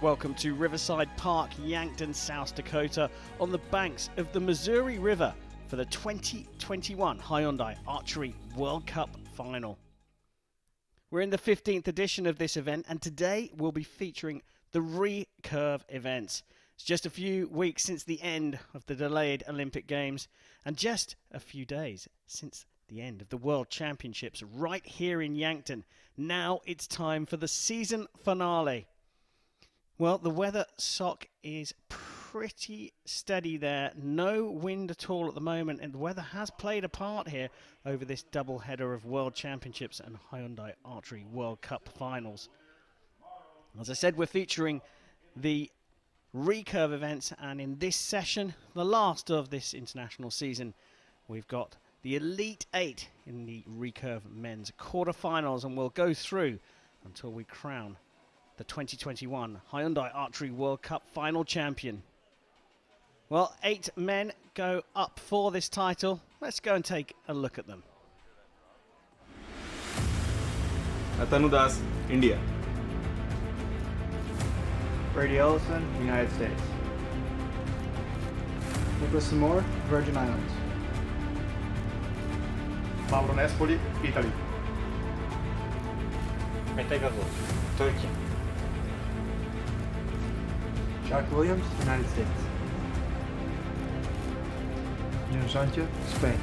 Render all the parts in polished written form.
Welcome to Riverside Park, Yankton, South Dakota, on the banks of the Missouri River for the 2021 Hyundai Archery World Cup Final. We're in the 15th edition of this event, and today we'll be featuring the Recurve events. It's just a few weeks since the end of the delayed Olympic Games, and just a few days since the end of the World Championships right here in Yankton. Now it's time for the season finale. Well, the weather sock is pretty steady there. No wind at all at the moment, and the weather has played a part here over this double header of World Championships and Hyundai Archery World Cup Finals. As I said, we're featuring the Recurve events, and in this session, the last of this international season, we've got the Elite 8 in the Recurve men's quarterfinals, and we'll go through until we crown the 2021 Hyundai Archery World Cup final champion. Well, 8 men go up for this title. Let's go and take a look at them. Atanu Das, India. Brady Ellison, United States. Nicholas Moore, Virgin Islands. Mauro Nespoli, Italy. Turkey. Jacques Williams, United States. Nuno Sanchez, Spain.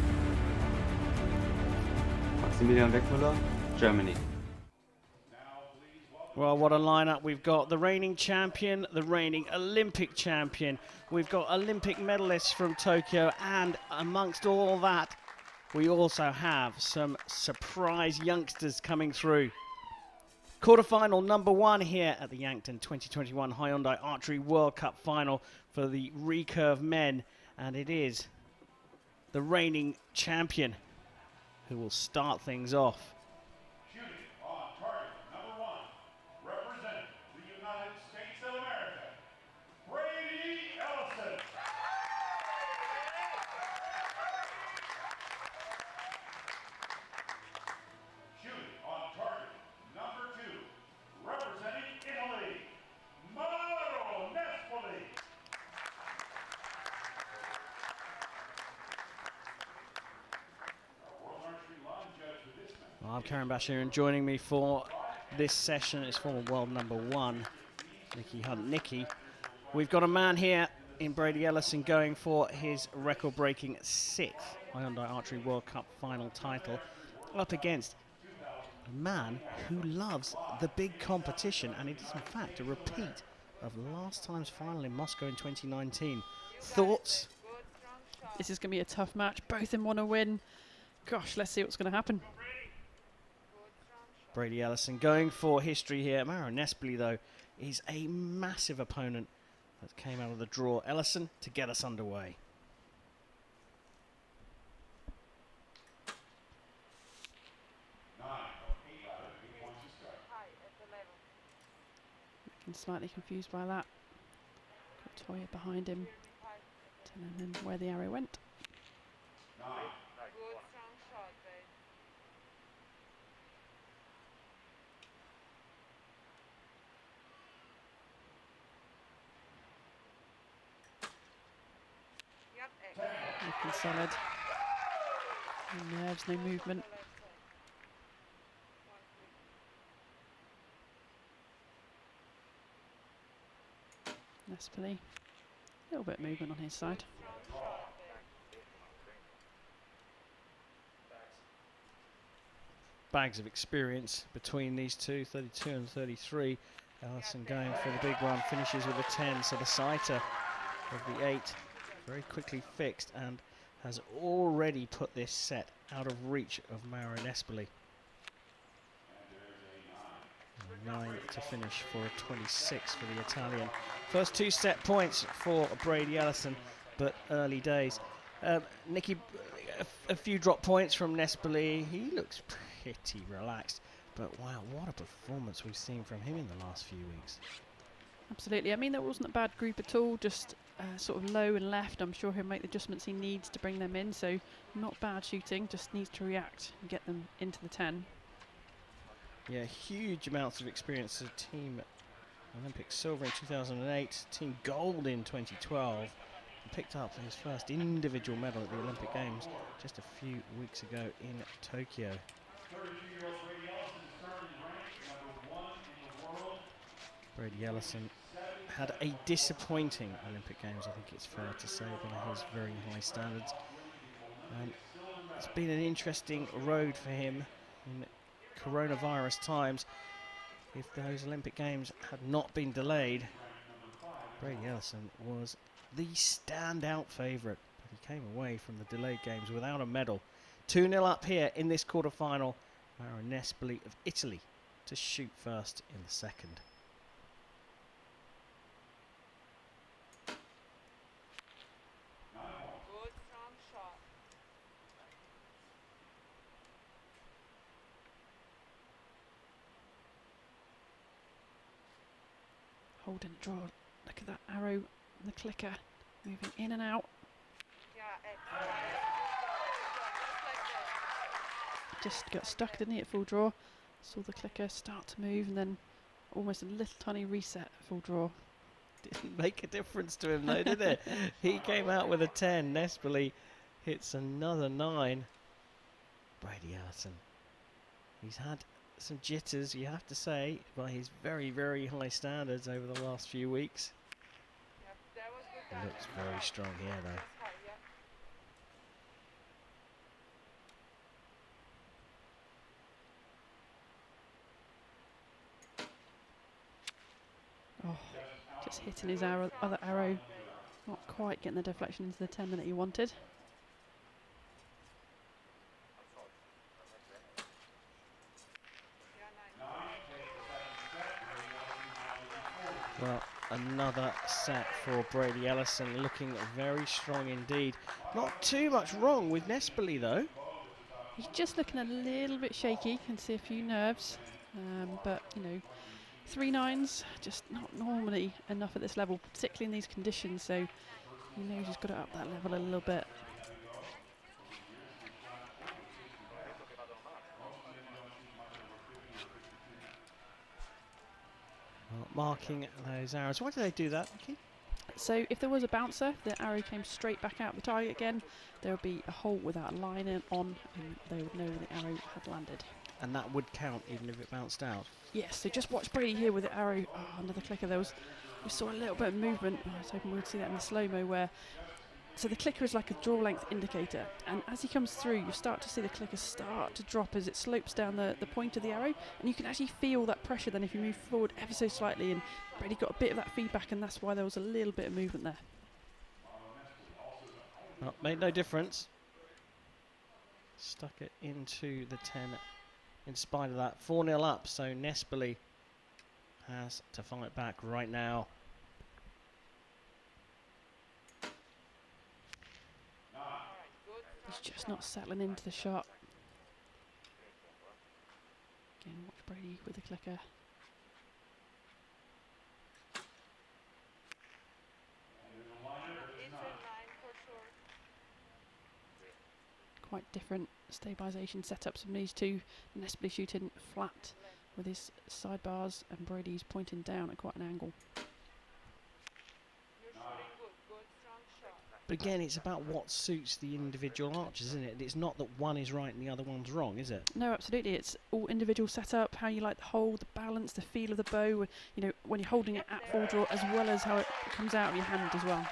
Maximilian Weckmüller, Germany. Well, what a lineup we've got. The reigning champion, the reigning Olympic champion. We've got Olympic medalists from Tokyo, and amongst all that, we also have some surprise youngsters coming through. Quarterfinal number 1 here at the Yankton 2021 Hyundai Archery World Cup Final for the Recurve men, and it is the reigning champion who will start things off. Shooting on target number 1, representing the United States of America, Brady Ellison. Shooting on target number 2, representing Italy, Mauro Nespoli. Well, I'm Karen Bashir, and joining me for this session is former world number 1, Nicky Hunt. Nicky, we've got a man here in Brady Ellison going for his record-breaking 6th Hyundai Archery World Cup final title, up against a man who loves the big competition, and it is in fact a repeat of last time's final in Moscow in 2019. Thoughts? This is going to be a tough match. Both of them want to win. Gosh, let's see what's going to happen. Brady Ellison going for history here. Mauro Nespoli, though, is a massive opponent that came out of the draw. Ellison to get us underway. Looking slightly confused by that. Got Toya behind him, telling him where the arrow went. Looking solid. No nerves, no movement. Nespoli, a little bit of movement on his side. Bags of experience between these two, 32 and 33. Ellison going for the big one, finishes with a 10, so the sighter of the 8 very quickly fixed and has already put this set out of reach of Mauro Nespoli. 9 to finish for a 26 for the Italian. First 2 set points for Brady Ellison, but early days. Nicky, a few drop points from Nespoli. He looks pretty relaxed, but wow, what a performance we've seen from him in the last few weeks. Absolutely. I mean, that wasn't a bad group at all, just sort of low and left. I'm sure he'll make the adjustments he needs to bring them in, so not bad shooting, just needs to react and get them into the 10. Yeah, huge amounts of experience as a team Olympic silver in 2008, team gold in 2012, and picked up his first individual medal at the Olympic Games just a few weeks ago in Tokyo. 32-year-old Brady Ellison is currently ranked #1 in the world. Brady Ellison had a disappointing Olympic Games, I think it's fair to say, by his very high standards. It's been an interesting road for him in coronavirus times. If those Olympic Games had not been delayed, Brady Ellison was the standout favourite, but he came away from the delayed games without a medal. 2-0 up here in this quarter-final. Mauro Nespoli of Italy to shoot first in the second. Good strong shot. Hold and draw. Look at that arrow and the clicker moving in and out. Yeah, excellent. Just like this. Just got stuck, didn't he, at full draw? Saw the clicker start to move and then almost a little tiny reset at full draw. Didn't make a difference to him though, did it? He came out with a 10. Nespoli hits another 9. Brady Ellison. He's had some jitters, you have to say, by his very, very high standards over the last few weeks. Yep, that was good He timing. looks very strong here though. That's high, yeah. Oh, just hitting his other arrow. Not quite getting the deflection into the 10 that he wanted. Yeah, nice. Well, another set for Brady Ellison, looking very strong indeed. Not too much wrong with Nespoli though. He's just looking a little bit shaky, can see a few nerves, but you know, 3 9s just not normally enough at this level, particularly in these conditions, so he knows he's got to up that level a little bit. Well, marking those arrows. Why do they do that, Vicky? So if there was a bouncer, the arrow came straight back out the target again, there would be a hole without a line on, and they would know the arrow had landed. And that would count even if it bounced out. Yes, so just watch Brady here with the arrow under the clicker. We saw a little bit of movement. I was hoping we would see that in the slow-mo where. So the clicker is like a draw length indicator, and as he comes through, you start to see the clicker start to drop as it slopes down the point of the arrow, and you can actually feel that pressure then if you move forward ever so slightly, and Brady got a bit of that feedback, and that's why there was a little bit of movement there. Well, made no difference. Stuck it into the 10 in spite of that. 4-0 up, so Nespoli has to fight back right now. He's just not settling into the shot. Again, watch Brady with the clicker. It's a 9 for sure. Quite different stabilisation setups from these two. Nespoli shooting flat with his sidebars, and Brady's pointing down at quite an angle. You're shooting good strong shot. But again, it's about what suits the individual archers, isn't it? It's not that one is right and the other one's wrong, is it? No, absolutely. It's all individual setup, how you like the hold, the balance, the feel of the bow, you know, when you're holding it at full draw, as well as how it comes out of your hand as well.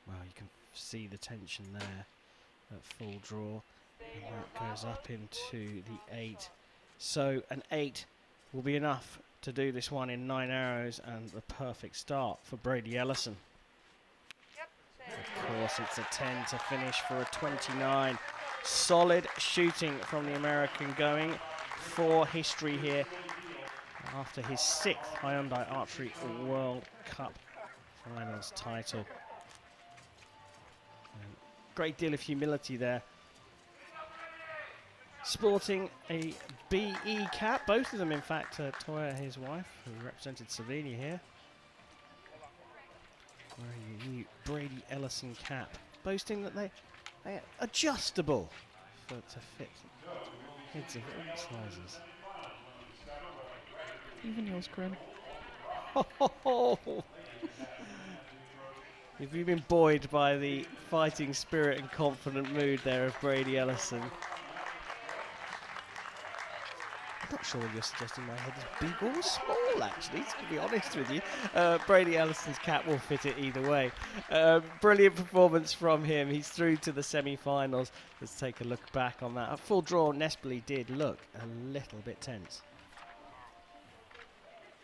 Well, you can see the tension there at full draw. And that goes up into the 8. So an 8 will be enough to do this one in 9 arrows, and the perfect start for Brady Ellison. Yep, Of course, it's a 10 to finish for a 29. Solid shooting from the American, going for history here after his 6th Hyundai Archery World Cup Finals title. Great deal of humility there. Sporting a BE cap, both of them in fact, Toya, his wife, who represented Slovenia here. Wearing a new Brady Ellison cap, boasting that they are adjustable to fit heads of all sizes. Even yours, Corinne. Have you been buoyed by the fighting spirit and confident mood there of Brady Ellison? I'm not sure you're suggesting my head is big or small, actually, to be honest with you. Brady Ellison's cap will fit it either way. Brilliant performance from him. He's through to the semi-finals. Let's take a look back on that. At full draw, Nespoli did look a little bit tense.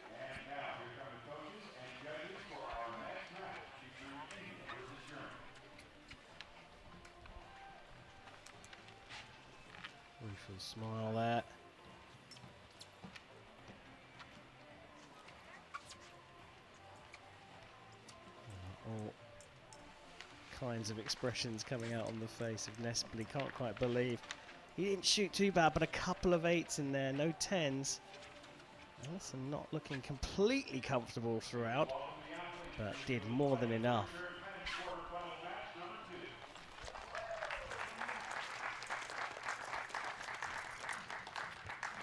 And now, here come the coaches and judges for our next match featuring India versus Germany. Rueful's smile there. All kinds of expressions coming out on the face of Nespoli. Can't quite believe he didn't shoot too bad, but a couple of 8s in there, no 10s. Ellison not looking completely comfortable throughout, but did more than enough.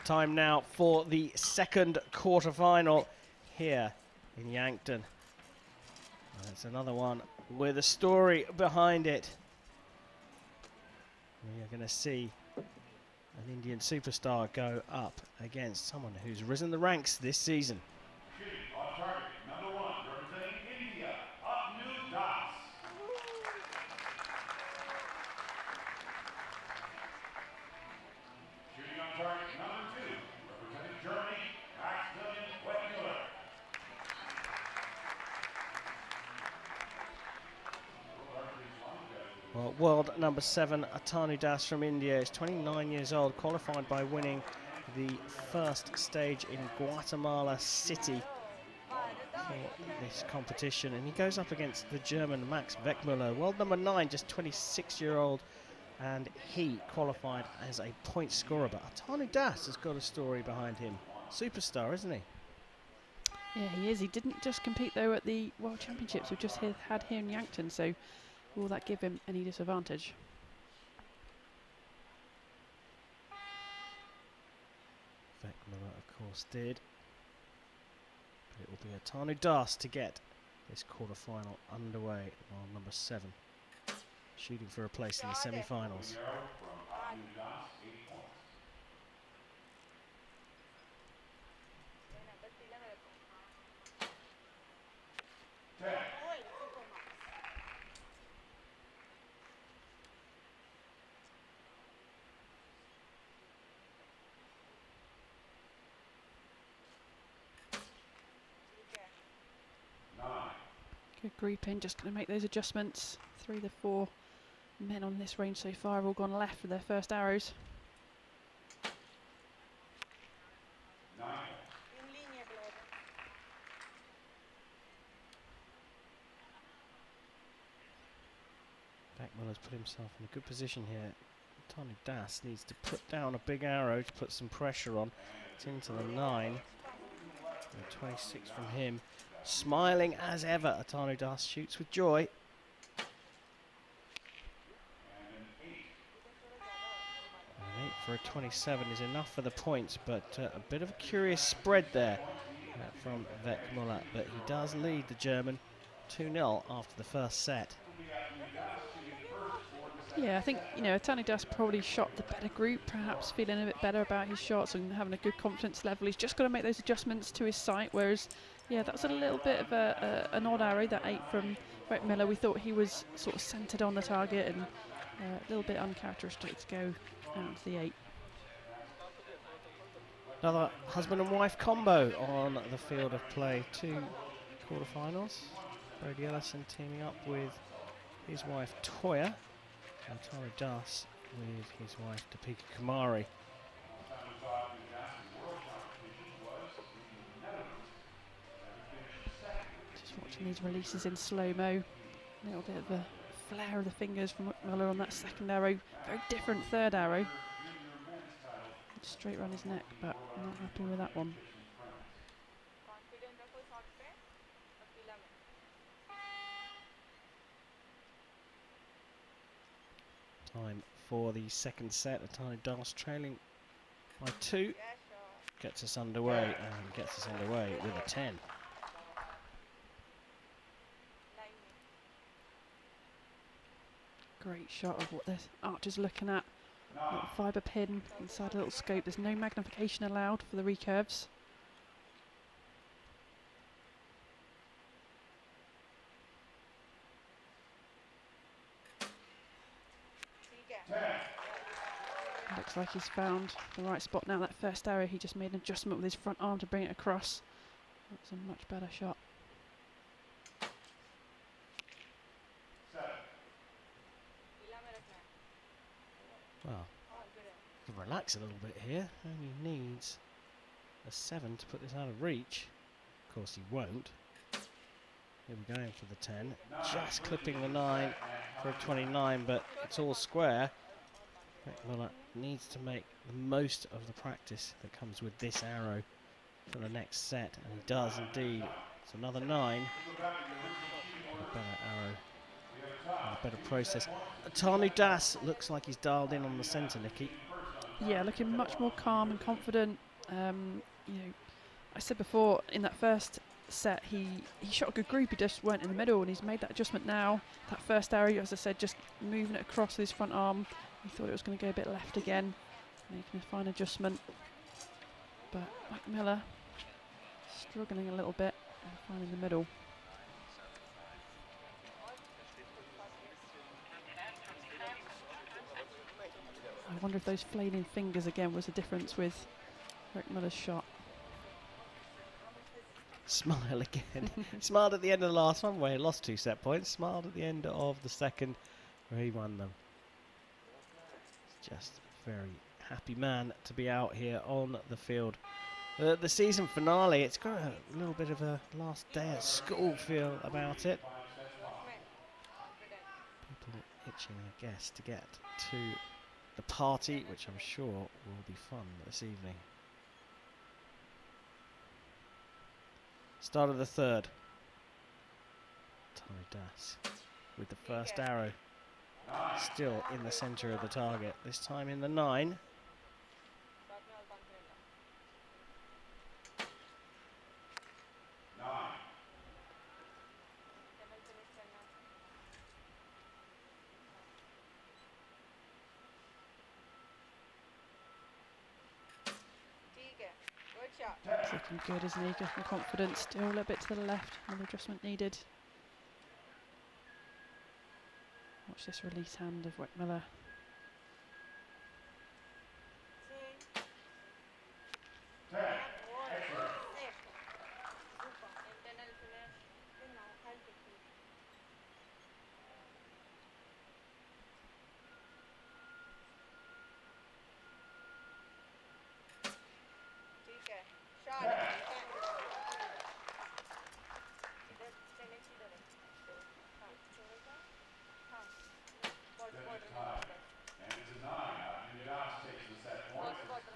Time now for the second quarter-final here in Yankton. That's another one with a story behind it. We are going to see an Indian superstar go up against someone who's risen the ranks this season. Shooting on target, number 1, representing India, Atanu Das. Shooting on target, number 2, representing Germany, Maximilian Wettmuller. Well, world number 7, Atanu Das from India, is 29 years old, qualified by winning the first stage in Guatemala City for this competition. And he goes up against the German Max Weckmuller, world number 9, just 26-year-old. And he qualified as a point scorer. But Atanu Das has got a story behind him. Superstar, isn't he? Yeah, he is. He didn't just compete, though, at the World Championships. We've just had here in Yankton, so will that give him any disadvantage? Weckmuller, of course, did. But it will be Atanu Das to get this quarter-final underway, while number 7 shooting for a place in the semi-finals. Arrow from Atanu Das, 80 points. Good grouping, just going to make those adjustments. 3 of the 4 men on this range so far have all gone left for their first arrows. 9. Weckmuller's put himself in a good position here. Atanu Das needs to put down a big arrow to put some pressure on. It's into the 9. And 26 from him. Smiling as ever, Atanu Das shoots with joy. An 8 for a 27 is enough for the points, but a bit of a curious spread there from Weckmuller. But he does lead the German 2-0 after the first set. Yeah, I think, Atanu Das probably shot the better group, perhaps feeling a bit better about his shots and having a good confidence level. He's just got to make those adjustments to his sight, whereas, yeah, that was a little bit of an odd arrow, that 8 from Weckmuller. We thought he was sort of centred on the target and a little bit uncharacteristic to go out to the 8. Another husband and wife combo on the field of play. 2 quarterfinals. Brady Ellison teaming up with his wife Toya. And Atanu Das with his wife Deepika Kumari. Just watching these releases in slow-mo. A little bit of a flare of the fingers from Weckmuller on that second arrow. Very different third arrow. Straight around his neck, but not happy with that one. Time for the second set. Atanu Das trailing by 2. Gets us underway and gets us underway with a 10. Great shot of what the archer's looking at. Little fibre pin inside a little scope. There's no magnification allowed for the recurves. Looks like he's found the right spot now. That first arrow, he just made an adjustment with his front arm to bring it across. That's a much better shot. Well, you can relax a little bit here. Only needs a 7 to put this out of reach. Of course he won't. Here we're going for the 10. Just clipping the 9 for a 29, but it's all square. Muller needs to make the most of the practice that comes with this arrow for the next set, and he does indeed. It's another 9. A better arrow, and a better process. Atanu Das looks like he's dialed in on the centre, Nikki. Yeah, looking much more calm and confident. You know, I said before in that first set he shot a good group. He just weren't in the middle, and he's made that adjustment now. That first arrow, as I said, just moving it across with his front arm. He thought it was going to go a bit left again, making a fine adjustment. But Miller struggling a little bit and finding the middle. I wonder if those flailing fingers again was the difference with Rick Miller's shot. Smile again. Smiled at the end of the last one where he lost 2 set points. Smiled at the end of the second where he won them. Just a very happy man to be out here on the field. The season finale, it's got a little bit of a last day at school feel about it. People itching, I guess, to get to the party, which I'm sure will be fun this evening. Start of the third. Atanu Das with the first arrow. Still in the centre of the target. This time in the 9. It's looking good, isn't he? Getting confidence. Still a little bit to the left. Another adjustment needed. Watch this release hand of Miller.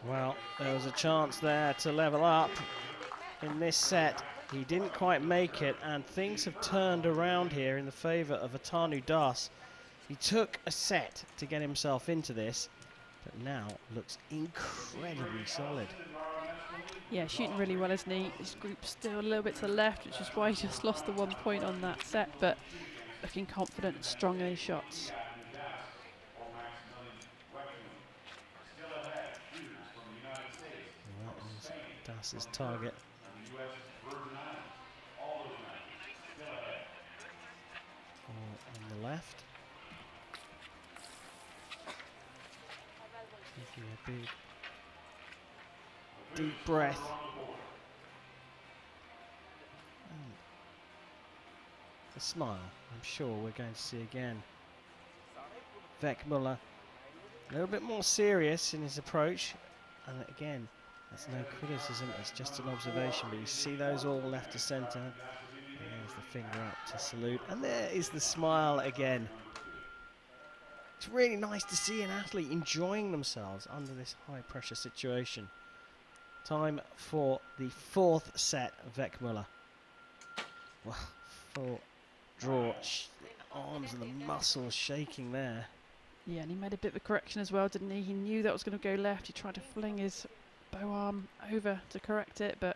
Well, there was a chance there to level up in this set. He didn't quite make it, and things have turned around here in the favour of Atanu Das. He took a set to get himself into this, but now looks incredibly solid. Yeah, shooting really well, isn't he? His group's still a little bit to the left, which is why he just lost the 1 point on that set, but looking confident and strong in his shots. Das's target. On the left. Taking a big deep breath. And a smile, I'm sure we're going to see again. Muller, a little bit more serious in his approach, and again, that's no criticism, it's just an observation, but you see those all left to centre. There's the finger up to salute, and there is the smile again. It's really nice to see an athlete enjoying themselves under this high pressure situation. Time for the 4th set of Muller. Well, full draw, the arms and the muscles shaking there. Yeah, and he made a bit of a correction as well, didn't he? He knew that was going to go left. He tried to fling his bow arm over to correct it, but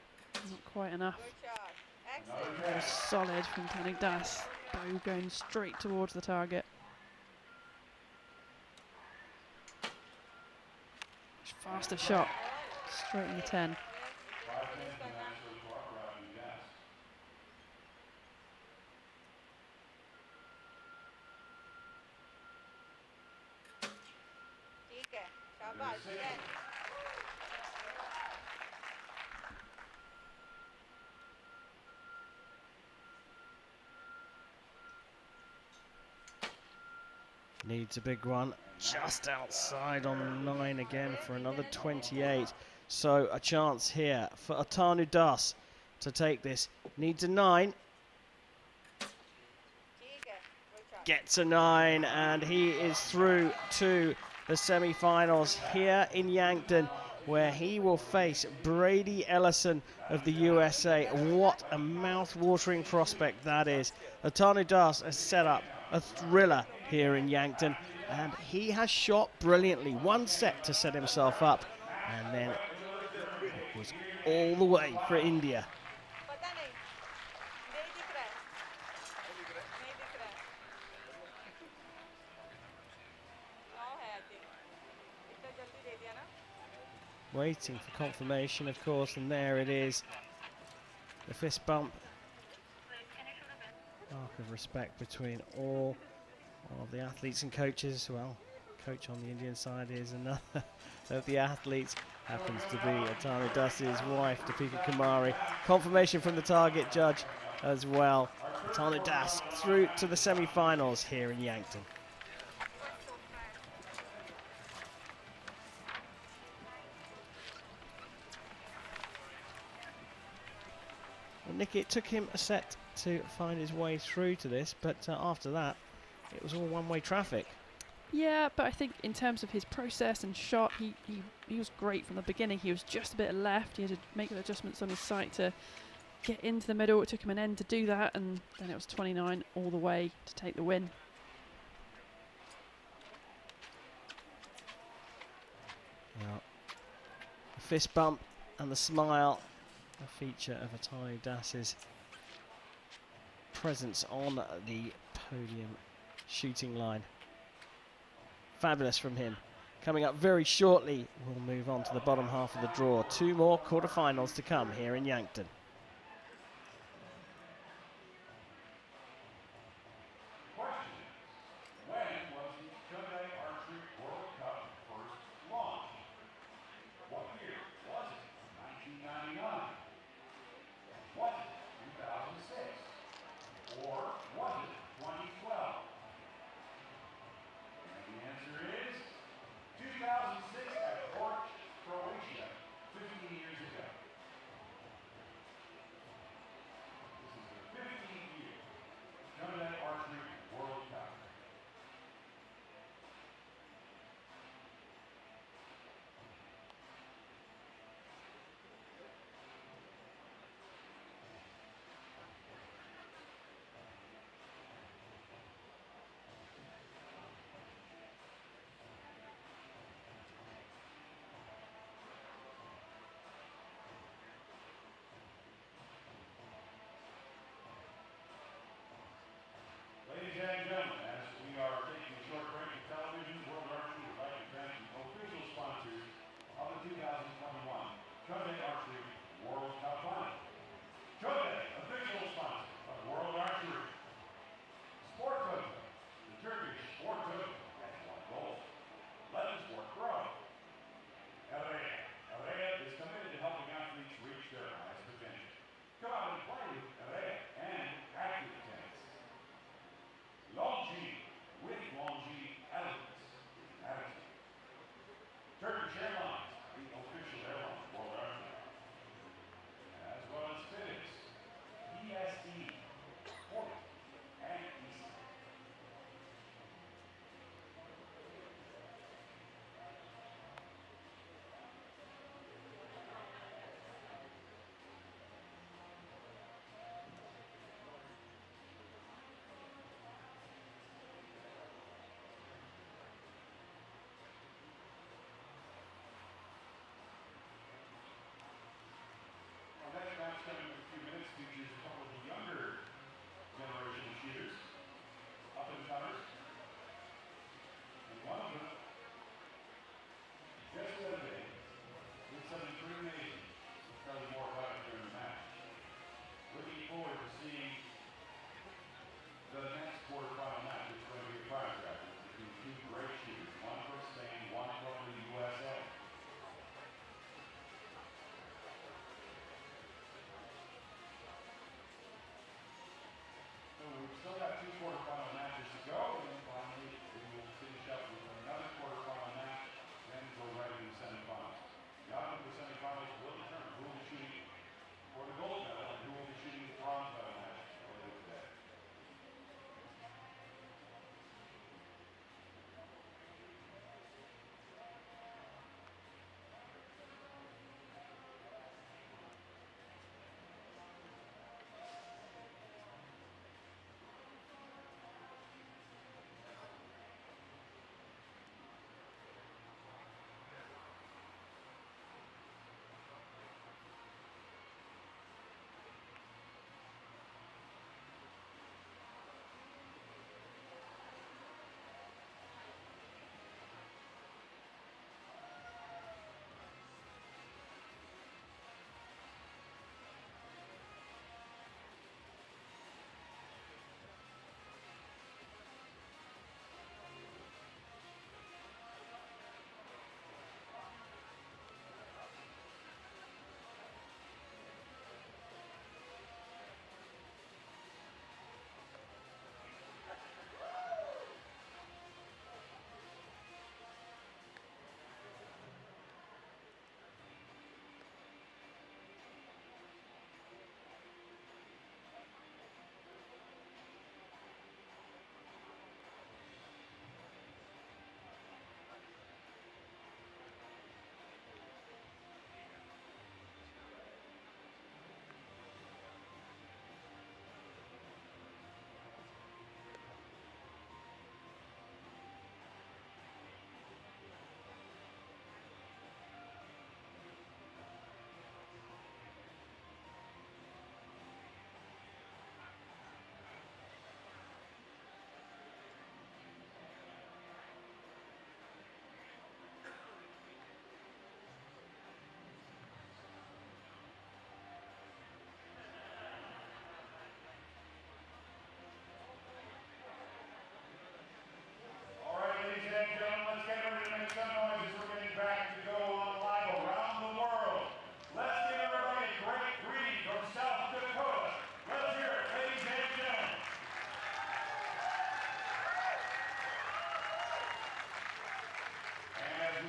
not quite enough. Good shot. Excellent. That was solid from Tanu Das. Bow going straight towards the target. Much faster shot. Straight in the 10. ठीक है शाबाश then Needs a big one, just outside on 9 again for another 28. So a chance here for Atanu Das to take this. Needs a 9, ठीक है good shot gets a 9, and he is through to the semi-finals here in Yankton, where he will face Brady Ellison of the USA. What a mouth-watering prospect that is. Atanu Das has set up a thriller here in Yankton, and he has shot brilliantly. One set to set himself up, and then it was all the way for India. पता नहीं नहीं दिख रहा है नहीं दिख रहा है 9 है I think इतना जल्दी दे दिया ना Waiting for confirmation, of course, and there it is. The fist bump. Mark of respect between all of the athletes and coaches. Well, coach on the Indian side is another of the athletes. Happens to be Atanu Das's wife, Deepika Kumari. Confirmation from the target judge as well. Atanu Das through to the semi-finals here in Yankton. Well, Nicky, it took him a set to find his way through to this, but after that, it was all one-way traffic. Yeah, but I think in terms of his process and shot, he was great from the beginning. He was just a bit left. He had to make the adjustments on his sight to get into the middle. It took him an end to do that, and then it was 29 all the way to take the win. Yeah. The fist bump and the smile, a feature of Atanu Das's presence on the podium shooting line. Fabulous from him. Coming up very shortly, we'll move on to the bottom half of the draw. 2 more quarterfinals to come here in Yankton. Question is, when was the Hyundai Archery World Cup first launched? What year was it? 1999? Was it 2006? Or was it 2012? And the answer is 2006 at Porch, Croatia, 15 years ago.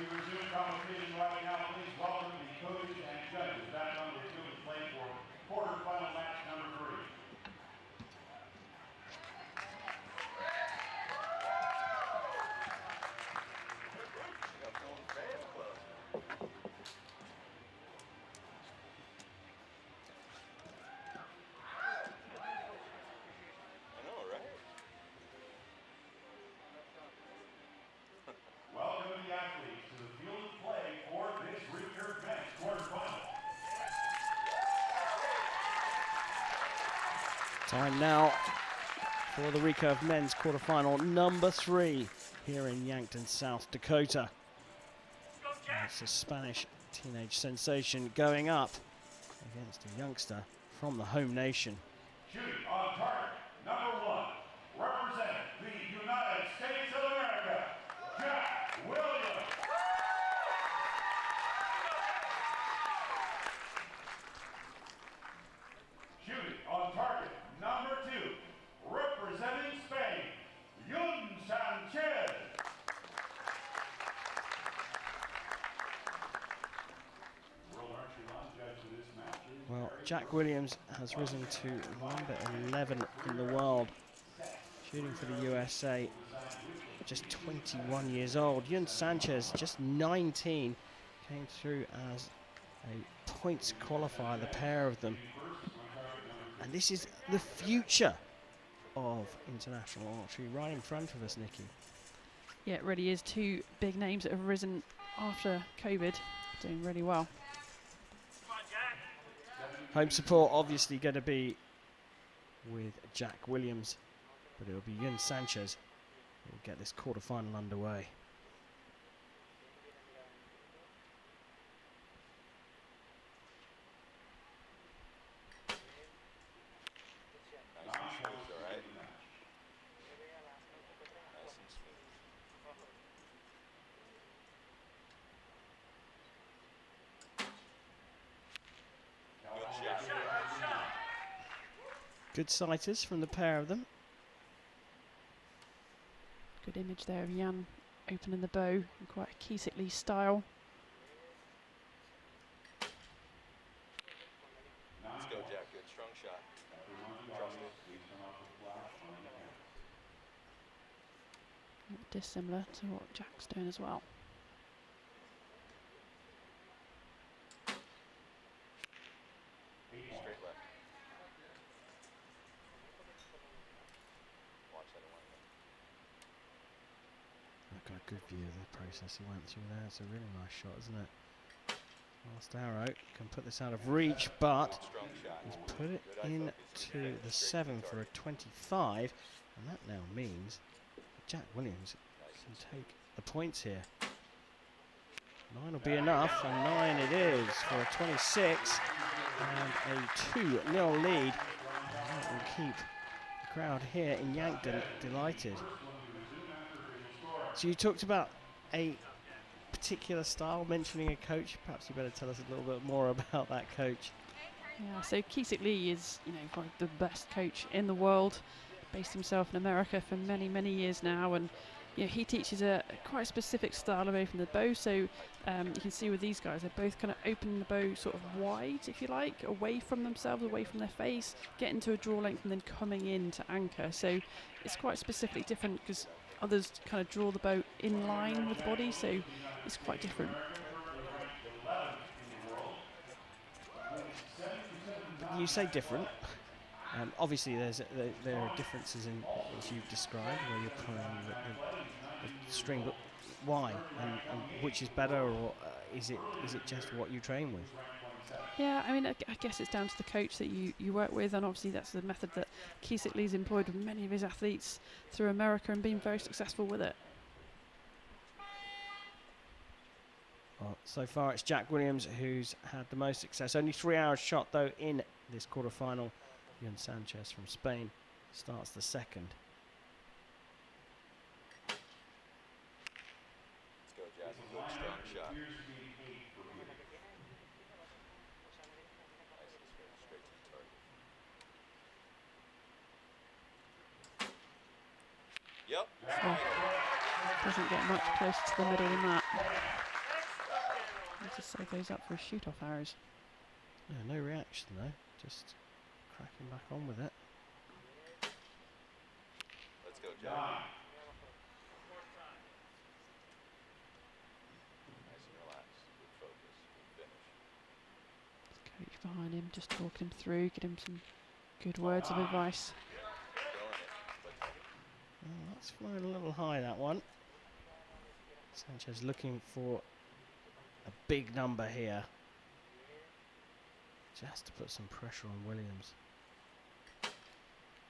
we resume competition right now, please welcome the coaches and judges back on the field to play for quarterfinal match number 3. Welcome the athletes to the field of play for this Recurve men's quarterfinal. Time now for the Recurve men's quarterfinal number 3 here in Yankton, South Dakota. It's a Spanish teenage sensation going up against a youngster from the home nation. Shooting on target, number 1, representing the United States of America, Jack Williams. Shooting on target, number 2, representing Spain, Sanchez. World Archery Line judge for this match is Well, Jack Williams has risen to number 11 in the world, shooting for the USA, just 21 years old. Sanchez, just 19, came through as a points qualifier, the pair of them. And this is the future of international archery right in front of us, Nikki. Yeah, it really is. Two big names that have risen after COVID, doing really well. Home support obviously going to be with Jack Williams, but it'll be Sanchez who will get this quarterfinal underway. Good sighters from the pair of them. Good image there of Jan opening the bow in quite a Kiesigly style. Let's go, Jack. Good, strong shot. Not dissimilar to what Jack's doing as well. Straight left. Watch that alignment. I've got a good view of the process he went through there. It's a really nice shot, isn't it? Last arrow can put this out of reach, but Strong shot. he's put it into the 7 for a 25, and that now means Jack Williams can take the points here. 9 will be enough, and 9 it is for a 26 and a 2-0 lead. And that will keep the crowd here in Yankton delighted. So you talked about a particular style, mentioning a coach. Perhaps you better tell us a little bit more about that coach. Yeah, so Kiesigly is, one of the best coach in the world, based himself in America for many, many years now, and he teaches a quite specific style away from the bow. So you can see with these guys, they're both kind of opening the bow sort of wide, if you like, away from themselves, away from their face, getting to a draw length and then coming in to anchor. So it's quite specifically different because others kind of draw the bow in line with the body, so it's quite different. You say different. Obviously, there are differences in, as you've described, where you're pulling the string, but why? And which is better, or is it just what you train with? Yeah, I mean, I guess it's down to the coach that you work with, and obviously that's the method that Kiesigly's employed with many of his athletes through America and been very successful with it. Well, so far it's Jack Williams who's had the most success. Only 3 hours shot, though, in this quarterfinal. Sanchez from Spain starts the second. Let's go, Jack. Good, strong shot. Nice and straight to the target. Yep. So doesn't get much closer to the middle than that. to save those up for his shoot-off arrows. Yeah, no reaction though. Just cracking back on with it. Let's go, Jack. Nice and relaxed. Good focus. Good finish. Coach behind him, just talking him through, get him some good words of advice. Killing it. But Well, that's flying a little high, that one. Sanchez looking for a big number here. Just to put some pressure on Williams.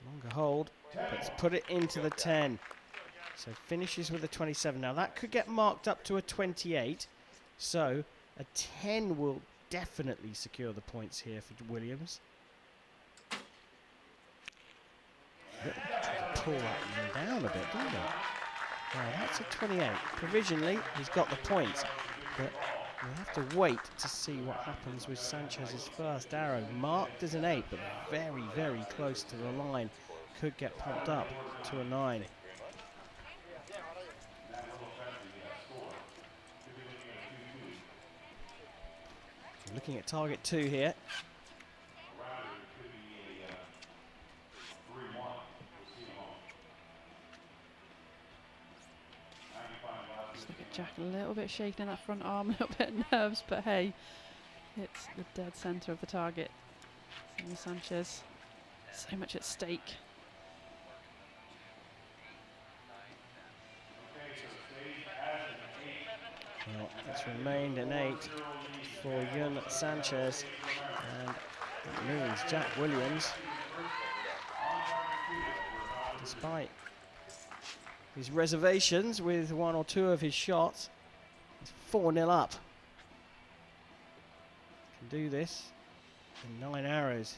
Longer hold. Let's put it into the 10. So finishes with a 27. Now that could get marked up to a 28. So a 10 will definitely secure the points here for Williams. Pull that one down a bit, didn't he? Now that's a 28. Provisionally, he's got the points. But we'll have to wait to see what happens with Sanchez's first arrow. Marked as an 8, but very, very close to the line. Could get pumped up to a 9. Looking at target 2 here. Just look at Jack a little bit shaking in that front arm, a little bit of nerves, but hey, it's the dead centre of the target. Sammy Sanchez, so much at stake. Well, it's remained an 8 for Yun Sanchez, and that means Jack Williams, despite his reservations with 1 or 2 of his shots, is 4-0 up. Can do this in 9 arrows.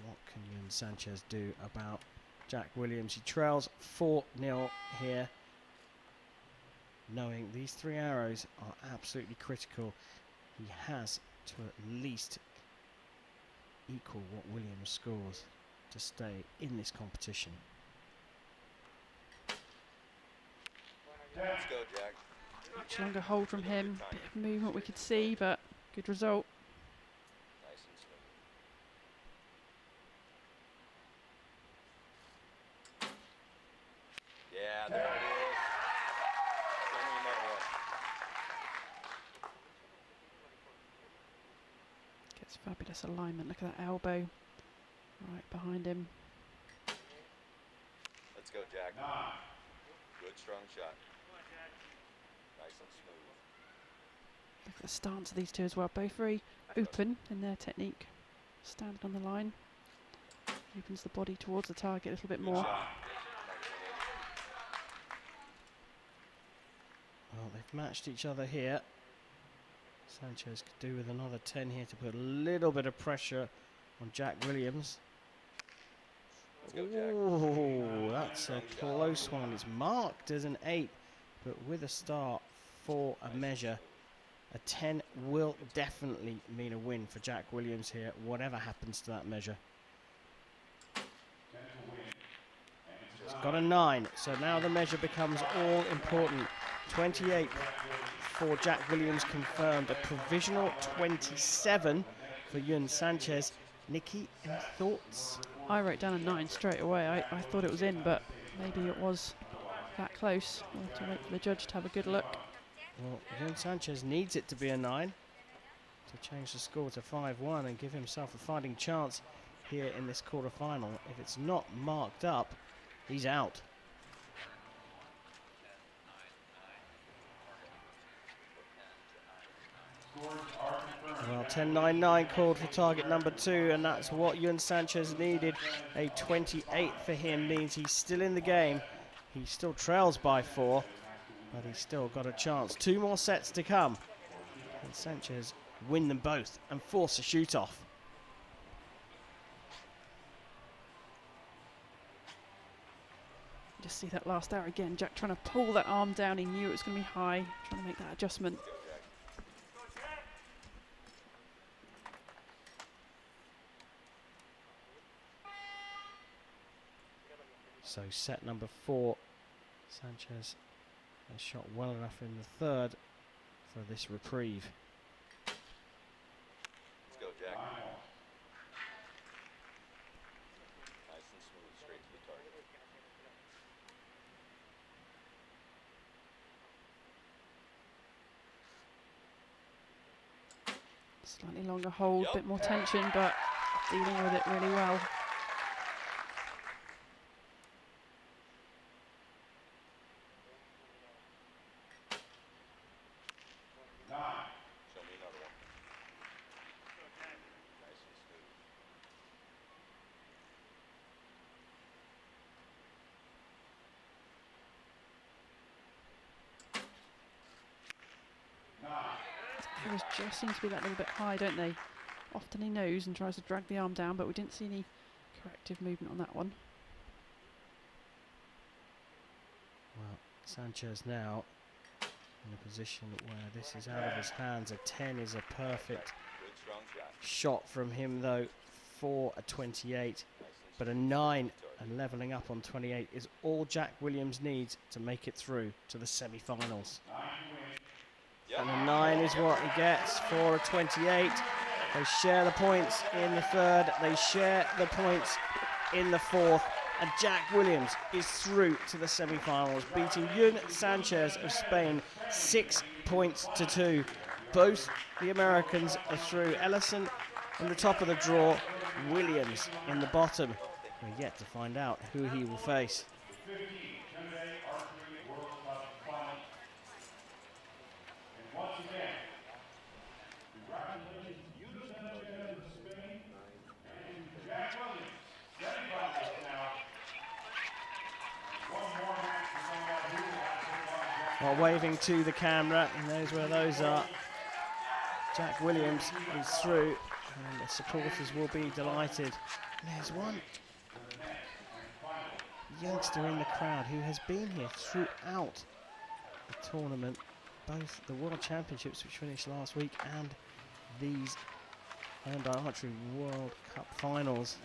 What can Yun Sanchez do about Jack Williams? He trails 4-0 here, knowing these 3 arrows are absolutely critical. He has to at least equal what Williams scores to stay in this competition. let's go, Jack. Much longer hold from him, bit of movement we could see, but good result. Nice and smooth. Yeah, there it is. Send me another one. Gets fabulous alignment, look at that elbow right behind him. Let's go, Jack. Good, strong shot. Nice and smooth. Look at the stance of these two as well, both very open in their technique. Standing on the line, opens the body towards the target a little bit Good more. shot. Well, they've matched each other here. Sanchez could do with another 10 here to put a little bit of pressure on Jack Williams. Let's go, Jack. Oh, that's a close one. It's marked as an 8, but with a start for a measure. A 10 will definitely mean a win for Jack Williams here, whatever happens to that measure. It's got a 9, so now the measure becomes all important. 28 for Jack Williams confirmed, a provisional 27 for Yun Sanchez. Nikki, any thoughts? I wrote down a 9 straight away. I thought it was in, but maybe it was that close. We'll have to wait for the judge to have a good look. Well, Yun Sanchez needs it to be a 9 to change the score to 5-1 and give himself a fighting chance here in this quarterfinal. If it's not marked up, he's out. Well, 10-9-9 called for target number 2, and that's what Yun Sanchez needed. A 28 for him means he's still in the game. He still trails by 4, but he's still got a chance. 2 more sets to come. And Sanchez win them both and force a shoot-off. Just see that last arrow again. Jack trying to pull that arm down. He knew it was going to be high, trying to make that adjustment. So set number 4, Sanchez has shot well enough in the third for this reprieve. Let's go, Jack. Nice and smooth, straight to the target. Slightly longer hold, Yep. bit more tension, but dealing with it really well. Show me another one. Nice and smooth. Arrows just seem to be that little bit high, don't they? Often he knows and tries to drag the arm down, but we didn't see any corrective movement on that one. Well, Sanchez now in a position where this is out of his hands. A 10 is a perfect Good, strong shot. shot from him though for a 28, but a 9 and levelling up on 28 is all Jack Williams needs to make it through to the semi-finals. And a 9 is what he gets for a 28. They share the points in the third, they share the points in the fourth, and Jack Williams is through to the semi-finals, beating Yun Sanchez of Spain 6 points to 2. Both the Americans are through. Ellison in the top of the draw, Williams in the bottom. We're yet to find out who he will face. Hyundai Archery World Cup final. And once again, congratulations, Yun Sanchez of Spain and Jack Williams, semifinalists now. And one more match to find out who will have to take on Jack. While waving to the camera, he knows where those are. Jack Williams is through, and the supporters will be delighted. And there's one youngster in the crowd who has been here throughout the tournament, both the World Championships, which finished last week, and these Hyundai Archery World Cup finals.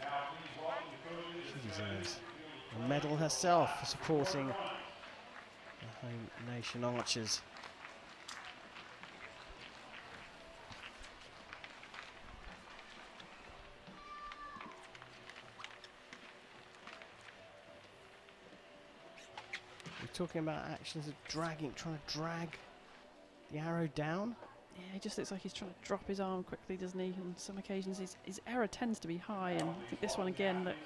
She deserves a medal herself for supporting the home nation archers. We're talking about actions of dragging, trying to drag the arrow down. Yeah, he just looks like he's trying to drop his arm quickly, doesn't he? On some occasions his error tends to be high, and I think this one again, look,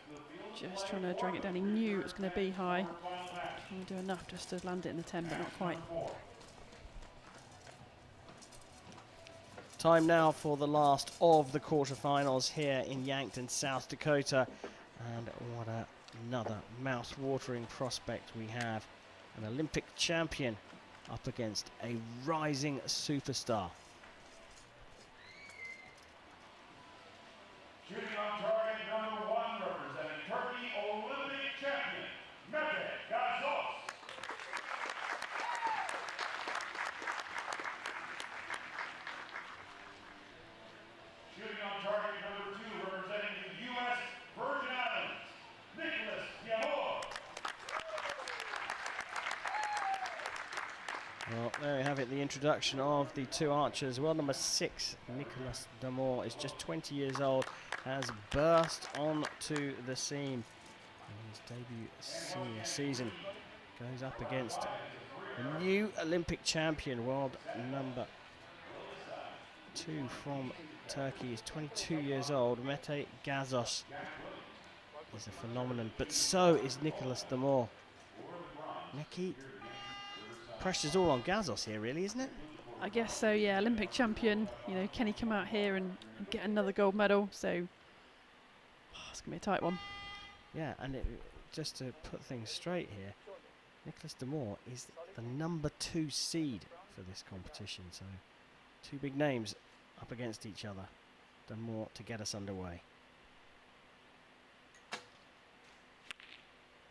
just trying to drag it down. He knew it was going to be high. Trying to do enough just to land it in the 10, but not quite. Time now for the last of the quarterfinals here in Yankton, South Dakota. And what another mouth-watering prospect we have. An Olympic champion up against a rising superstar. Shooting on target number 1, representing Turkey, Olympic champion, Mete Gazos. Shooting on target number 2, representing the U.S. Virgin Islands, Nicholas Yamor. Well, there we have it, the introduction of the two archers. World number 6, Nicholas Damore, is just 20 years old, has burst onto the scene in his debut senior season. Goes up against the new Olympic champion, world number 2 from Turkey. Is 22 years old. Mete Gazos is a phenomenon, but so is Nicholas Damore. Neki, pressure's all on Gazos here, really, isn't it? I guess so, yeah. Olympic champion. You know, can he come out here and get another gold medal? So it's going to be a tight one. Yeah, and just to put things straight here, Nicholas Damore is the number 2 seed for this competition. So 2 big names up against each other. Damore to get us underway.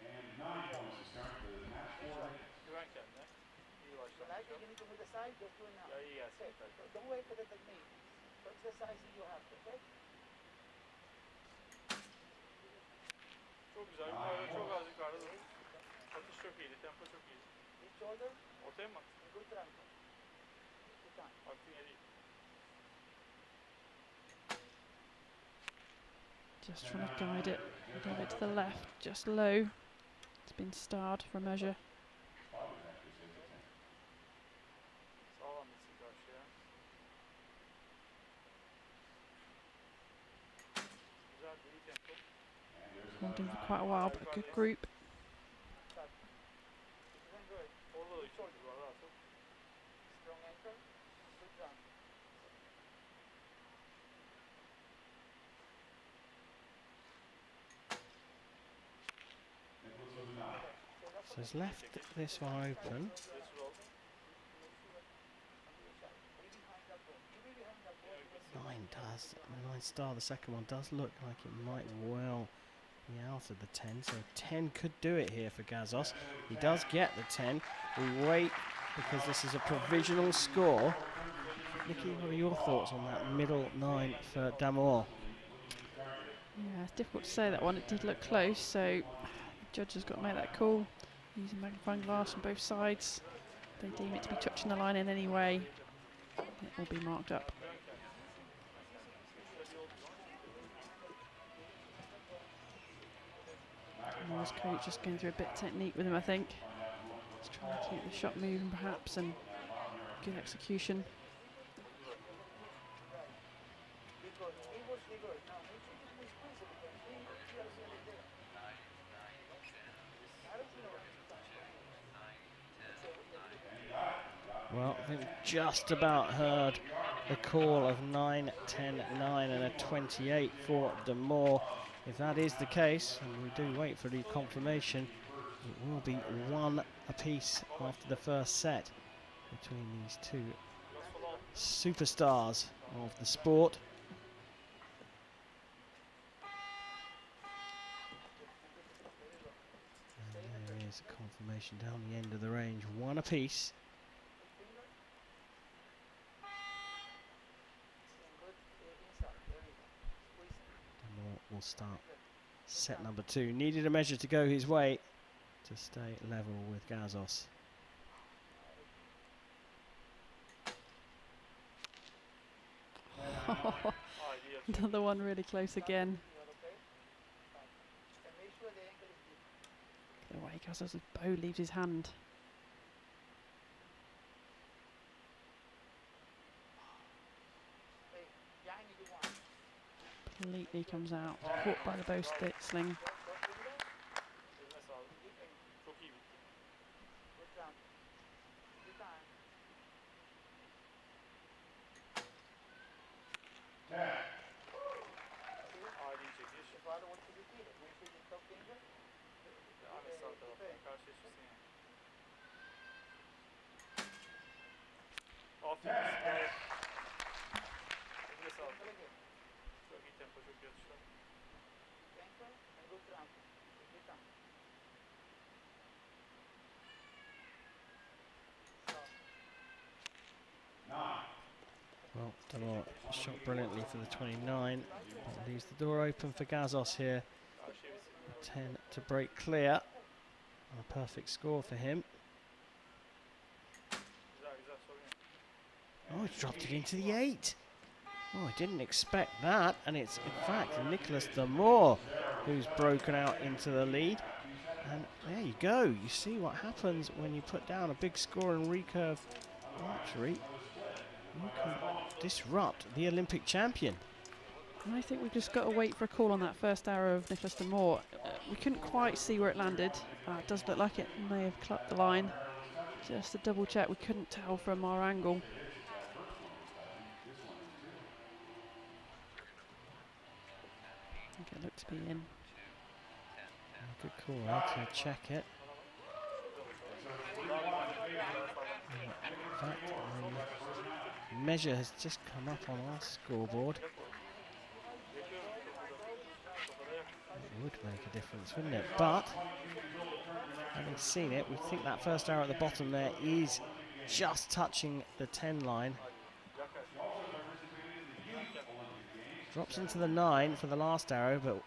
And 9 points to start the match 4. You need to move the side, just do it now. Okay, so don't wait for the technique. So it's the size that you have, okay? Nine points. Each shoulder. Good transfer. Good time. Just trying to guide it a little bit to the left, just low. It's been starred for a measure. Holding for quite a while, but a good group. Strong ankle. Good transfer. So he's left this one open. Nine star, the second one does look like it might well be out of the 10. So 10 could do it here for Gazos. He does get the 10. We wait because this is a provisional score. Nikki, what are your thoughts on that middle 9 for Damour? Yeah, it's difficult to say that one. It did look close, so the judge has got to make that call. Using magnifying glass on both sides. If they deem it to be touching the line in any way, it will be marked up. His coach just going through a bit of technique with him, I think. Just trying to keep the shot moving perhaps, and good execution. Well, I think we just about heard the call of 9, 10, 9 and a 28 for Damour. If that is the case, and we do wait for the confirmation, it will be 1 apiece after the first set between these two superstars of the sport. And there is a confirmation down the end of the range, 1 apiece. Will start set number 2. Needed a measure to go his way to stay level with Gazos. Another one really close again. The way Gazos' bow leaves his hand. Completely comes out, caught by the bow sling. Well, Damour shot brilliantly for the 29. That leaves the door open for Gazos here. A 10 to break clear. A perfect score for him. Oh, he dropped it into the 8. Oh, I didn't expect that. And it's, in fact, Nicholas Damour who's broken out into the lead. And there you go. You see what happens when you put down a big score in recurve archery. You can disrupt the Olympic champion. And I think we've just got to wait for a call on that first arrow of Nicholas Damour. We couldn't quite see where it landed. It does look like it may have clipped the line. Just to double check, we couldn't tell from our angle. I think it looked to be in. Good call there to check it. In fact, the measure has just come up on our scoreboard. It would make a difference, wouldn't it? But, having seen it, we think that first arrow at the bottom there is just touching the 10 line. Drops into the 9 for the last arrow, but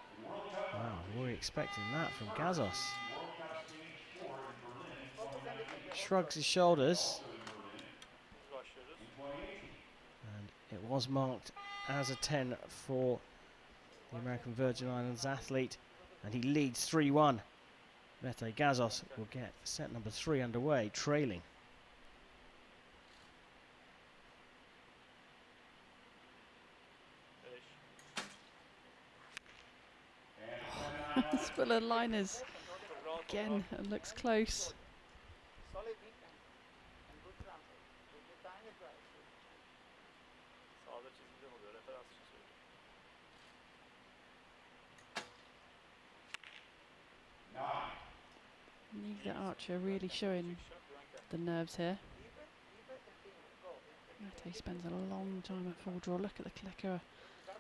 wow, we were expecting that from Gazos. shrugs his shoulders. And it was marked as a 10 for the American Virgin Islands athlete. And he leads 3-1. Mete Gazos will get set number 3 underway, trailing. It's full of liners. Again, it looks close. Solid hit and good transfer. Good time and drive. Neither archer really showing the nerves here. Mete spends a long time at full draw. Look at the clicker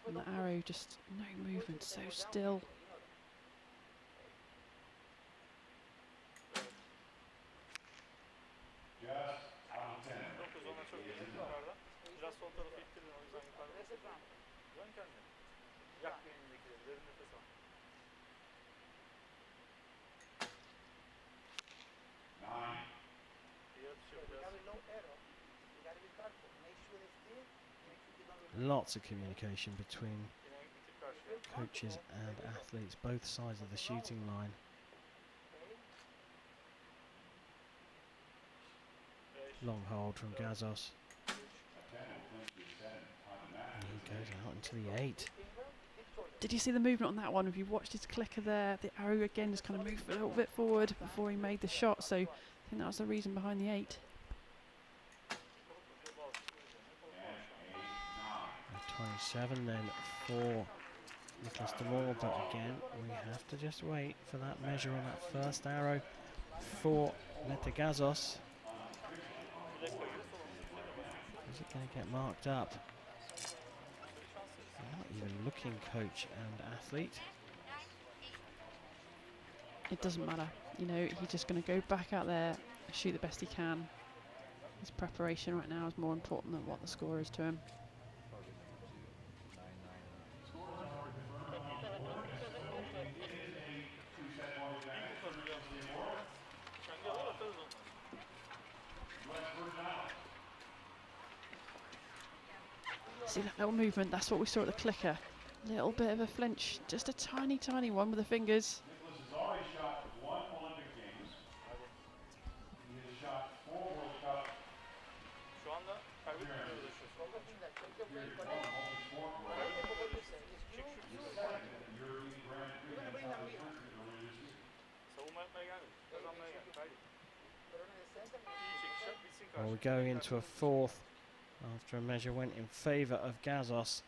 and the arrow, just no movement, so still. Lots of communication between coaches and athletes, both sides of the shooting line. Long hold from Gazos. And he goes out into the 8. Did you see the movement on that one? If you watched his clicker there, the arrow again just kind of moved a little bit forward before he made the shot, so I think that was the reason behind the 8. 27 then for Nicholas de Moor, but again we have to just wait for that measure on that first arrow for Mete Gazos. Is it going to get marked up? They're not even looking, coach and athlete. It doesn't matter, you know, he's just going to go back out there and shoot the best he can. His preparation right now is more important than what the score is to him. See that little movement, that's what we saw at the clicker. Little bit of a flinch, just a tiny, tiny one with the fingers. Nicholas has already shot 1 Olympic Games. He has shot 4 World Cup. Well, we're going into a 4th after a measure went in favour of Gazos.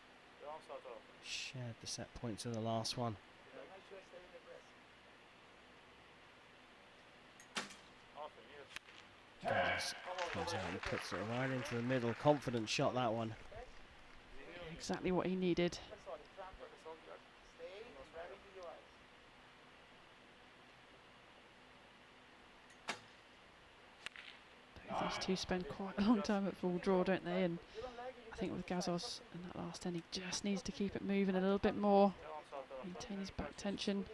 Shared the set points in the last one. Gazos comes out and puts it right into the middle. Confident shot, that one. Exactly what he needed. These two spend quite a long time at full draw, don't they? And I think with Gazos in that last end, he just needs to keep it moving a little bit more, maintain his back tension.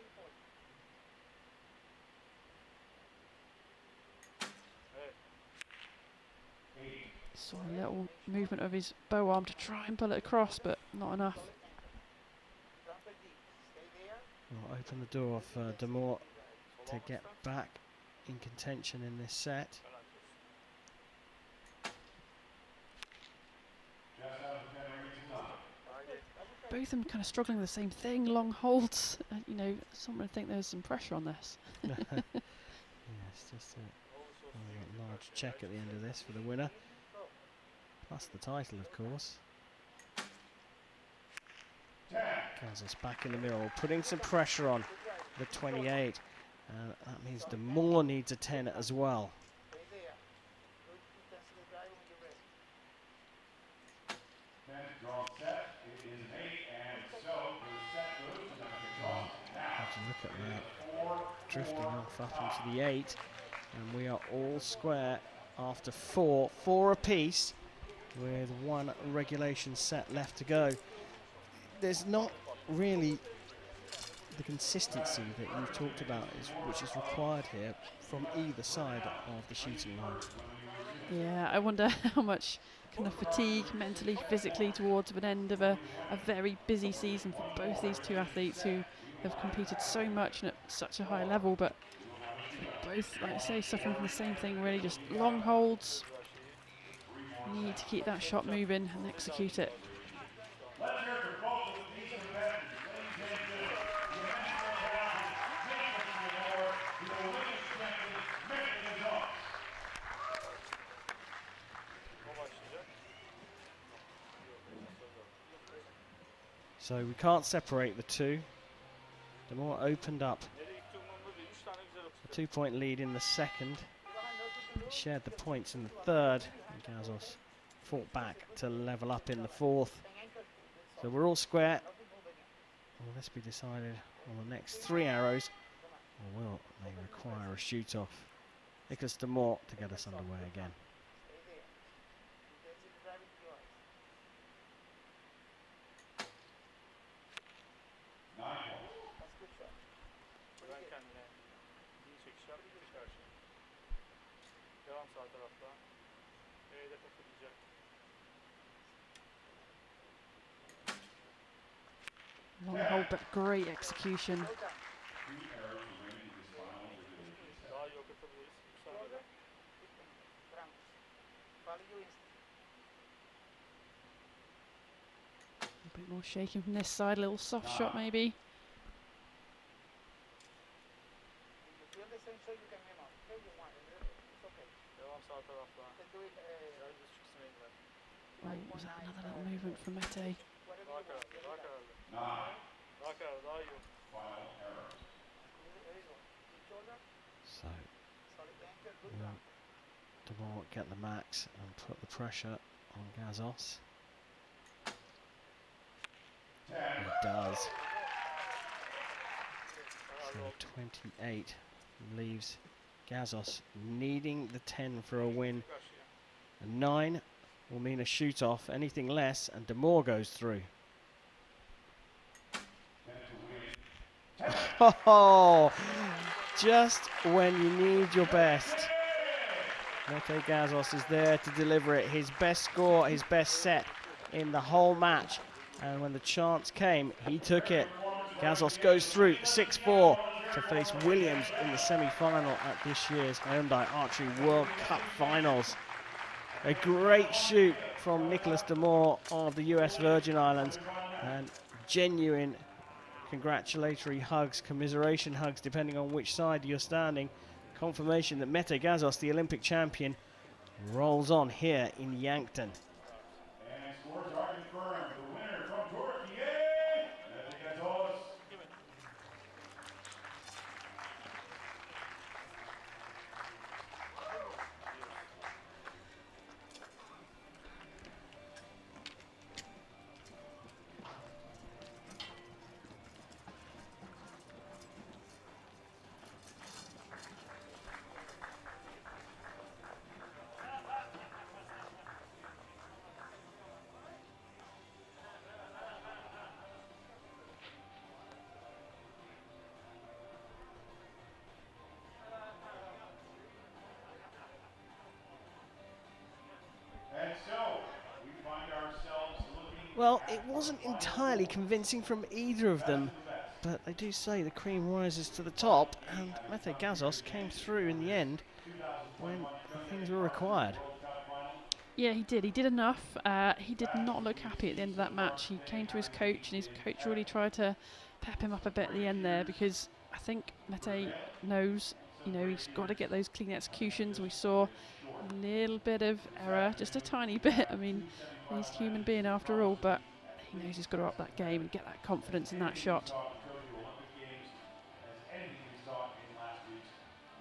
Saw a little movement of his bow arm to try and pull it across, but not enough. Will open the door for de Moor to get back in contention in this set. Both of them kind of struggling with the same thing, long holds. You know, someone would think there's some pressure on this. Yeah, it's just a large check at the end of this for the winner. Plus the title, of course. Gazos back in the middle, putting some pressure on the 28. That means de Moor needs a 10 as well. Look at that, drifting off up into the 8, and we are all square after 4 apiece, with 1 regulation set left to go. There's not really the consistency that you've talked about, which is required here from either side of the shooting line. Yeah, I wonder how much kind of fatigue mentally, physically towards an end of a very busy season for both these two athletes who have competed so much and at such a high level, but both, like I say, suffering from the same thing, really, just long holds. You need to keep that shot moving and execute it. Let's hear it for both of these competitors, ladies and gentlemen. The immense champion, the Olympic champion, Megan Gonzalez. So we can't separate the two. Demore opened up a 2-point lead in the second. Shared the points in the third. And Gazos fought back to level up in the fourth. So we're all square. Will this be decided on the next 3 arrows? Or will they require a shoot-off? Nicholas Demore to get us underway again. Long hold, but great execution. A bit more shaking from this side, a little soft shot maybe. Oh, was that another little movement from Mete? So Demore get the max and put the pressure on Gazos. He does. So 28 leaves Gazos needing the 10 for a win. A 9 will mean a shoot-off. Anything less, and Demore goes through. Oh, just when you need your best. Mete Gazos is there to deliver it. His best score, his best set in the whole match. And when the chance came, he took it. Gazos goes through 6-4 to face Williams in the semi-final at this year's Hyundai Archery World Cup Finals. A great shoot from Nicholas Demore of the US Virgin Islands, and genuine congratulatory hugs, commiseration hugs, depending on which side you're standing. Confirmation that Mete Gazos, the Olympic champion, rolls on here in Yankton. And scores are confirmed. The winner from Turkey, Mete Gazos. And so, we find ourselves looking. Well, it wasn't entirely convincing from either of them, but they do say the cream rises to the top, and Mete Gazos came through in the end when things were required. Yeah, he did. He did enough. He did not look happy at the end of that match. He came to his coach, and his coach really tried to pep him up a bit at the end there, because I think Mete knows, you know, he's got to get those clean executions. We saw a little bit of error, just a tiny bit. I mean, he's a human being after all, but he knows he's got to up that game and get that confidence in that shot.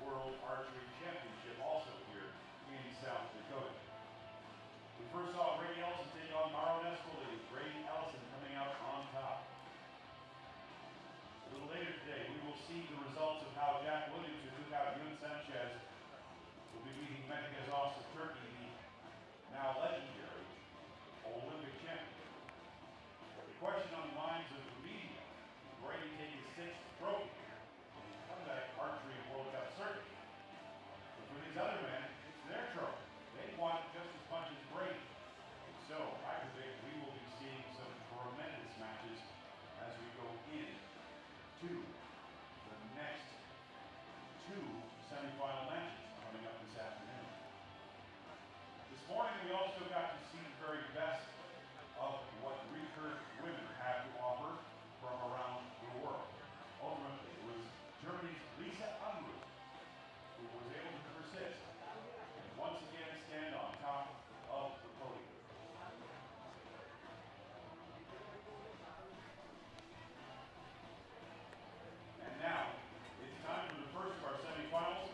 World Archery Championship, also here in South Dakota. We first saw Brady Ellison take on Mauro Nescoli. Brady Ellison coming out on top. A little later today, we will see the results of how Jack Williams, who took out Yun Sanchez, will be meeting Mete Gazos of Turkey, the now legendary Olympic champion. The question on the minds of the media: Brady take his 6th semifinal matches coming up this afternoon. This morning we also got to see the very best of what Recurve women have to offer from around the world. Ultimately, it was Germany's Lisa Unruh who was able to persist and once again stand on top of the podium. And now, it's time for the first of our semifinals.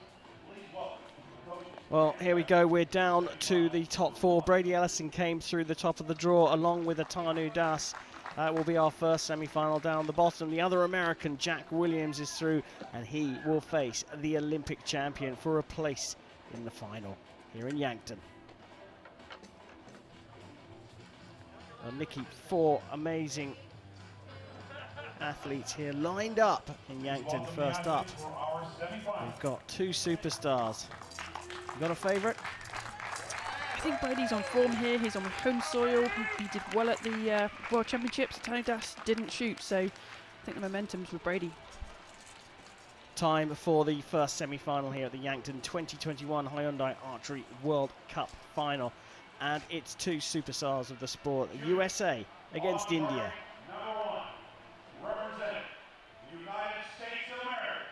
Please welcome the coaches. Well, here we go. We're down to the top four. Brady Ellison came through the top of the draw along with Atanu Das. That will be our first semi-final down the bottom. The other American, Jack Williams, is through, and he will face the Olympic champion for a place in the final here in Yankton. Well, Nikki, 4 amazing athletes here lined up in Yankton. First up, we've got 2 superstars. You got a favourite? I think Brady's on form here. He's on home soil. He did well at the World Championships. Tony Das didn't shoot, so I think the momentum's with Brady. Time for the first semi-final here at the Yankton 2021 Hyundai Archery World Cup Final. And it's 2 superstars of the sport, USA against India. Number 1, representing the United States of America,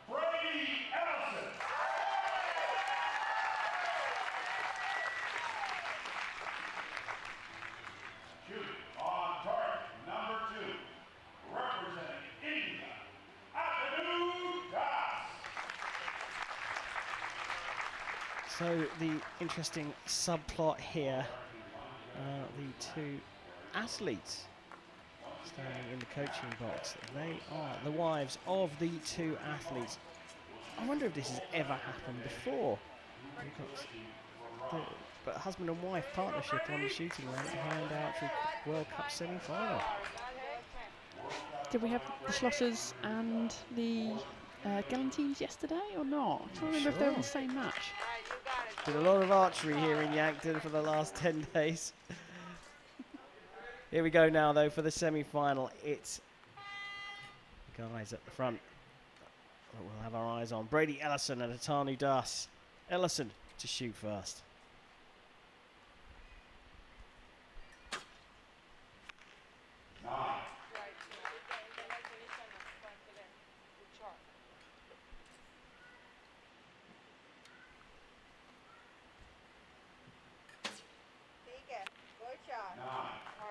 Brady Ellison. Shooting on target, number 2, representing India, Atanu Das. So the interesting subplot here, the 2 athletes standing in the coaching box. They are the wives of the 2 athletes. I wonder if this has ever happened before. But husband and wife partnership on the shooting range behind Archery World Cup semi-final. Did we have the Schlossers and the Gallantines yesterday or not? I can't remember if they were in the same match. Been a lot of archery here in Yankton for the last 10 days. Here we go now, though, for the semi-final. It's the guys at the front that we'll have our eyes on. Brady Ellison and Atanu Das. Ellison to shoot first.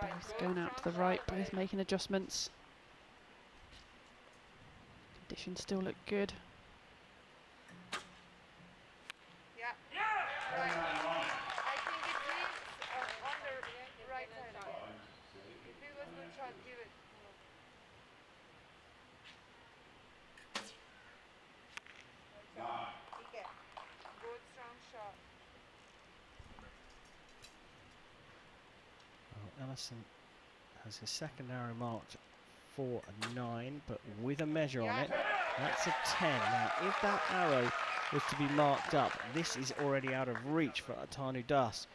Both going out to the right, both making adjustments. Conditions still look good. Yeah. I think it is on the right side. If he was not trying to give it. Good strong shot. Well, Ellison has his second arrow marked for a 9, but with a measure on it. That's a 10. Now, if that arrow was to be marked up, this is already out of reach for Atanu Das.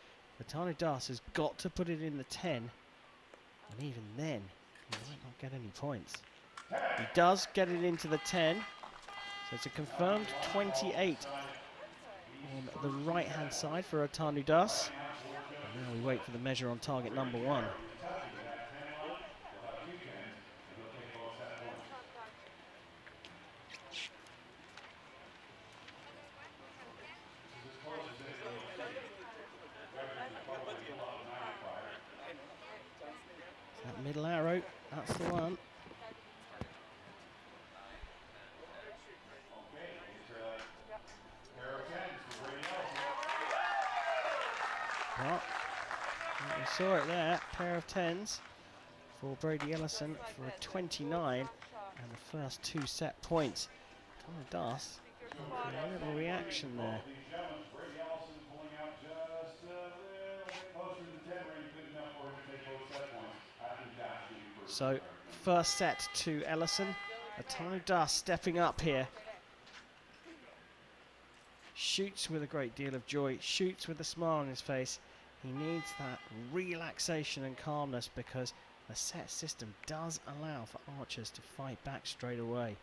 Atanu Das has got to put it in the 10, and even then, he might not get any points. He does get it into the 10, so it's a confirmed 28 on the right-hand side for Atanu Das. And now we wait for the measure on target number 1. That middle arrow, that's the one. Well, we saw it there, pair of 10s for Brady Ellison for a 29 and the first 2 set points. Atanu Das, a little reaction there. So, first set to Ellison. Atanu Das stepping up here. Shoots with a great deal of joy, shoots with a smile on his face. He needs that relaxation and calmness because the set system does allow for archers to fight back straight away.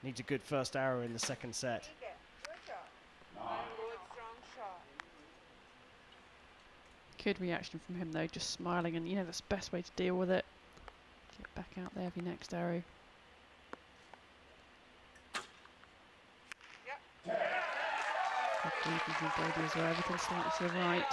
Needs a good first arrow in the second set. Good reaction from him though, just smiling, and you know that's the best way to deal with it. Get back out there for your next arrow. Good deep from Brady as well, everything slightly to the right.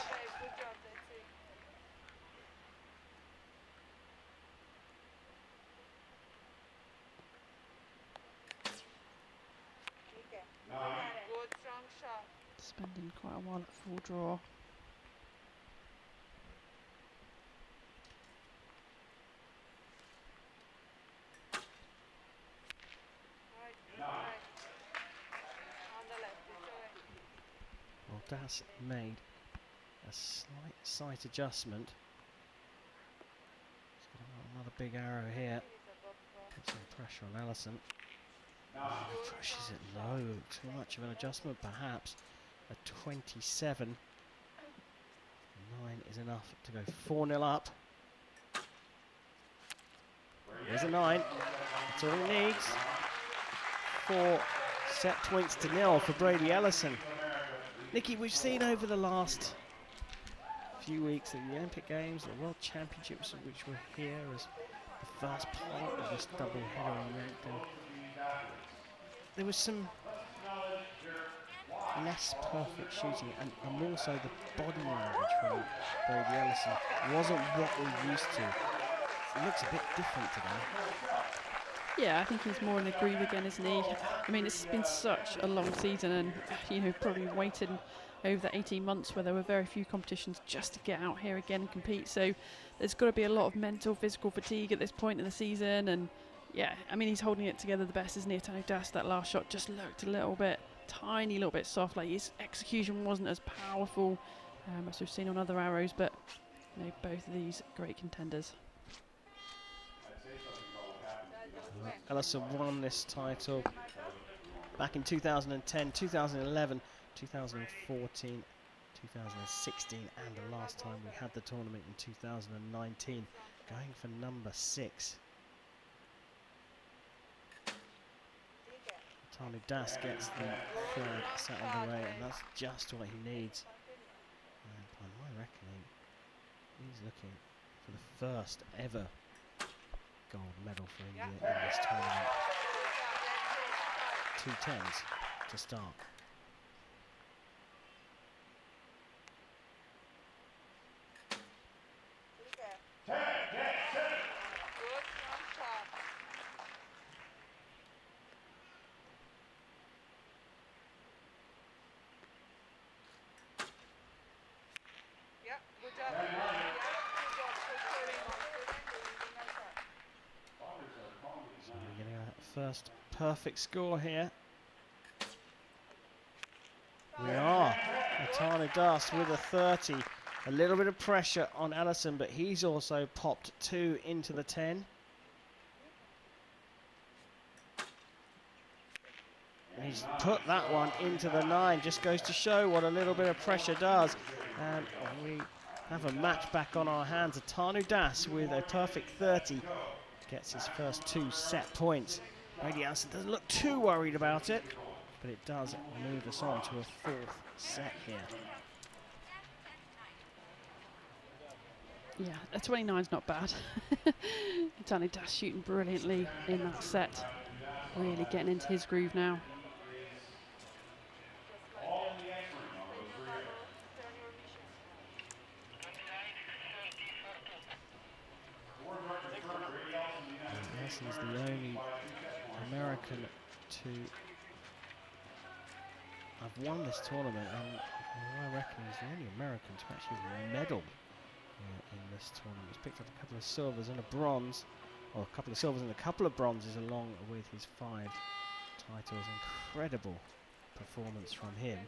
Good strong shot. Spending quite a while at full draw. Right. On the left, it's away. Well, Das made a slight sight adjustment. He's got another big arrow here. Put some pressure on Allison. Pushes it low. Too much of an adjustment, perhaps. A 27. 9 is enough to go 4-0 up. There's a 9. That's all he needs. 4 set points to 0 for Brady Ellison. Nikki, we've seen over the last few weeks at the Olympic Games, the World Championships, which were here as the first part of this double header in Yankton. There was some less perfect shooting, and more so the body language from Brady Ellison wasn't what we're used to. It looks a bit different today. Yeah, I think he's more in the groove again, isn't he? I mean, it's been such a long season, and you know, probably waiting over the 18 months where there were very few competitions just to get out here again and compete. So there's got to be a lot of mental, physical fatigue at this point in the season. And yeah, I mean, he's holding it together the best, isn't he? Tano Das, that last shot just looked a little bit, tiny little bit soft. Like his execution wasn't as powerful as we've seen on other arrows, but you know, both of these great contenders. Ellison won this title back in 2010, 2011, 2014, 2016, and the last time we had the tournament in 2019, going for number 6. Tano Das gets the flag set on the way, and that's just what he needs. And by my reckoning, he's looking for the first ever gold medal for India in this tournament. 2 10s to start. First perfect score here. We are. Tano Das with a 30. A little bit of pressure on Allison, but he's also popped 2 into the 10. He's put that one into the 9. Just goes to show what a little bit of pressure does. And we have a match back on our hands. Tano Das with a perfect 30 gets his first 2 set points. Brady Ellison doesn't look too worried about it, but it does move us on to a 4th set here. Yeah, a 29's not bad. Tano Das shooting brilliantly in that set. Really getting into his groove now. Ellison's the only American to have won this tournament, and I reckon he's the only American to actually medal in this tournament. He's picked up a couple of silvers and a bronze, or a couple of silvers and a couple of bronzes along with his 5 titles. Incredible performance from him.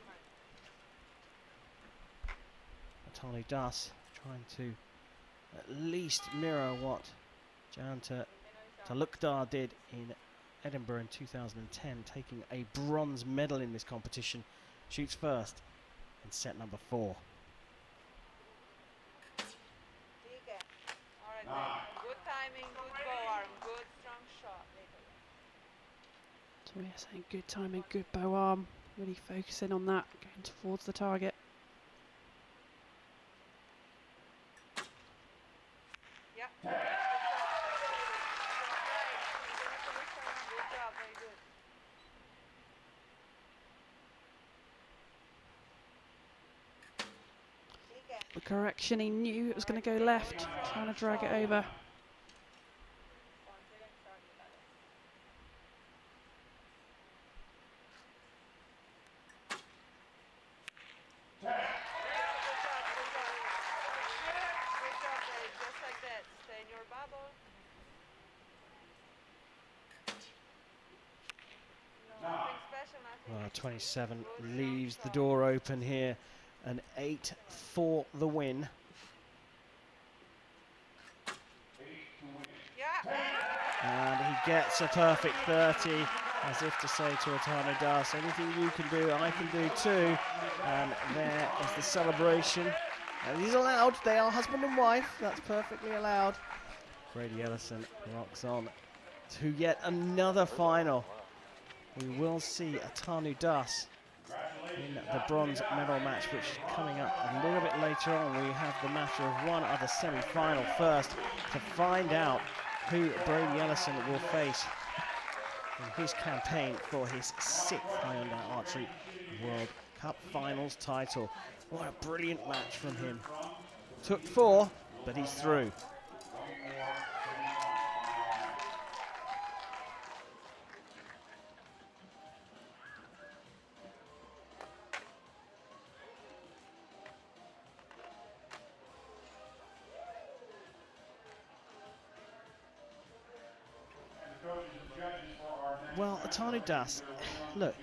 Tano Das trying to at least mirror what Janta Talukdar did in Edinburgh in 2010, taking a bronze medal in this competition. Shoots first in set number 4. Good timing, good bow arm, good strong shot. So yeah, saying good timing, good bow arm. Really focusing on that, going towards the target. The correction, he knew it was going to go left, trying to drag it over. Good job, Dave. Just like that. Stay in your bubble. Nothing special, nothing. 27 leaves the door open here. An 8 for the win. And he gets a perfect 30, as if to say to Atanu Das, anything you can do, I can do too. And there is the celebration. And he's allowed, they are husband and wife, that's perfectly allowed. Brady Ellison rocks on to yet another final. We will see Atanu Das in the bronze medal match, which is coming up a little bit later on. We have the matter of one other semi-final first to find out who Brady Ellison will face in his campaign for his 6th Hyundai Archery World Cup Finals title. What a brilliant match from him. Took 4, but he's through. Well, Atanu Das, look,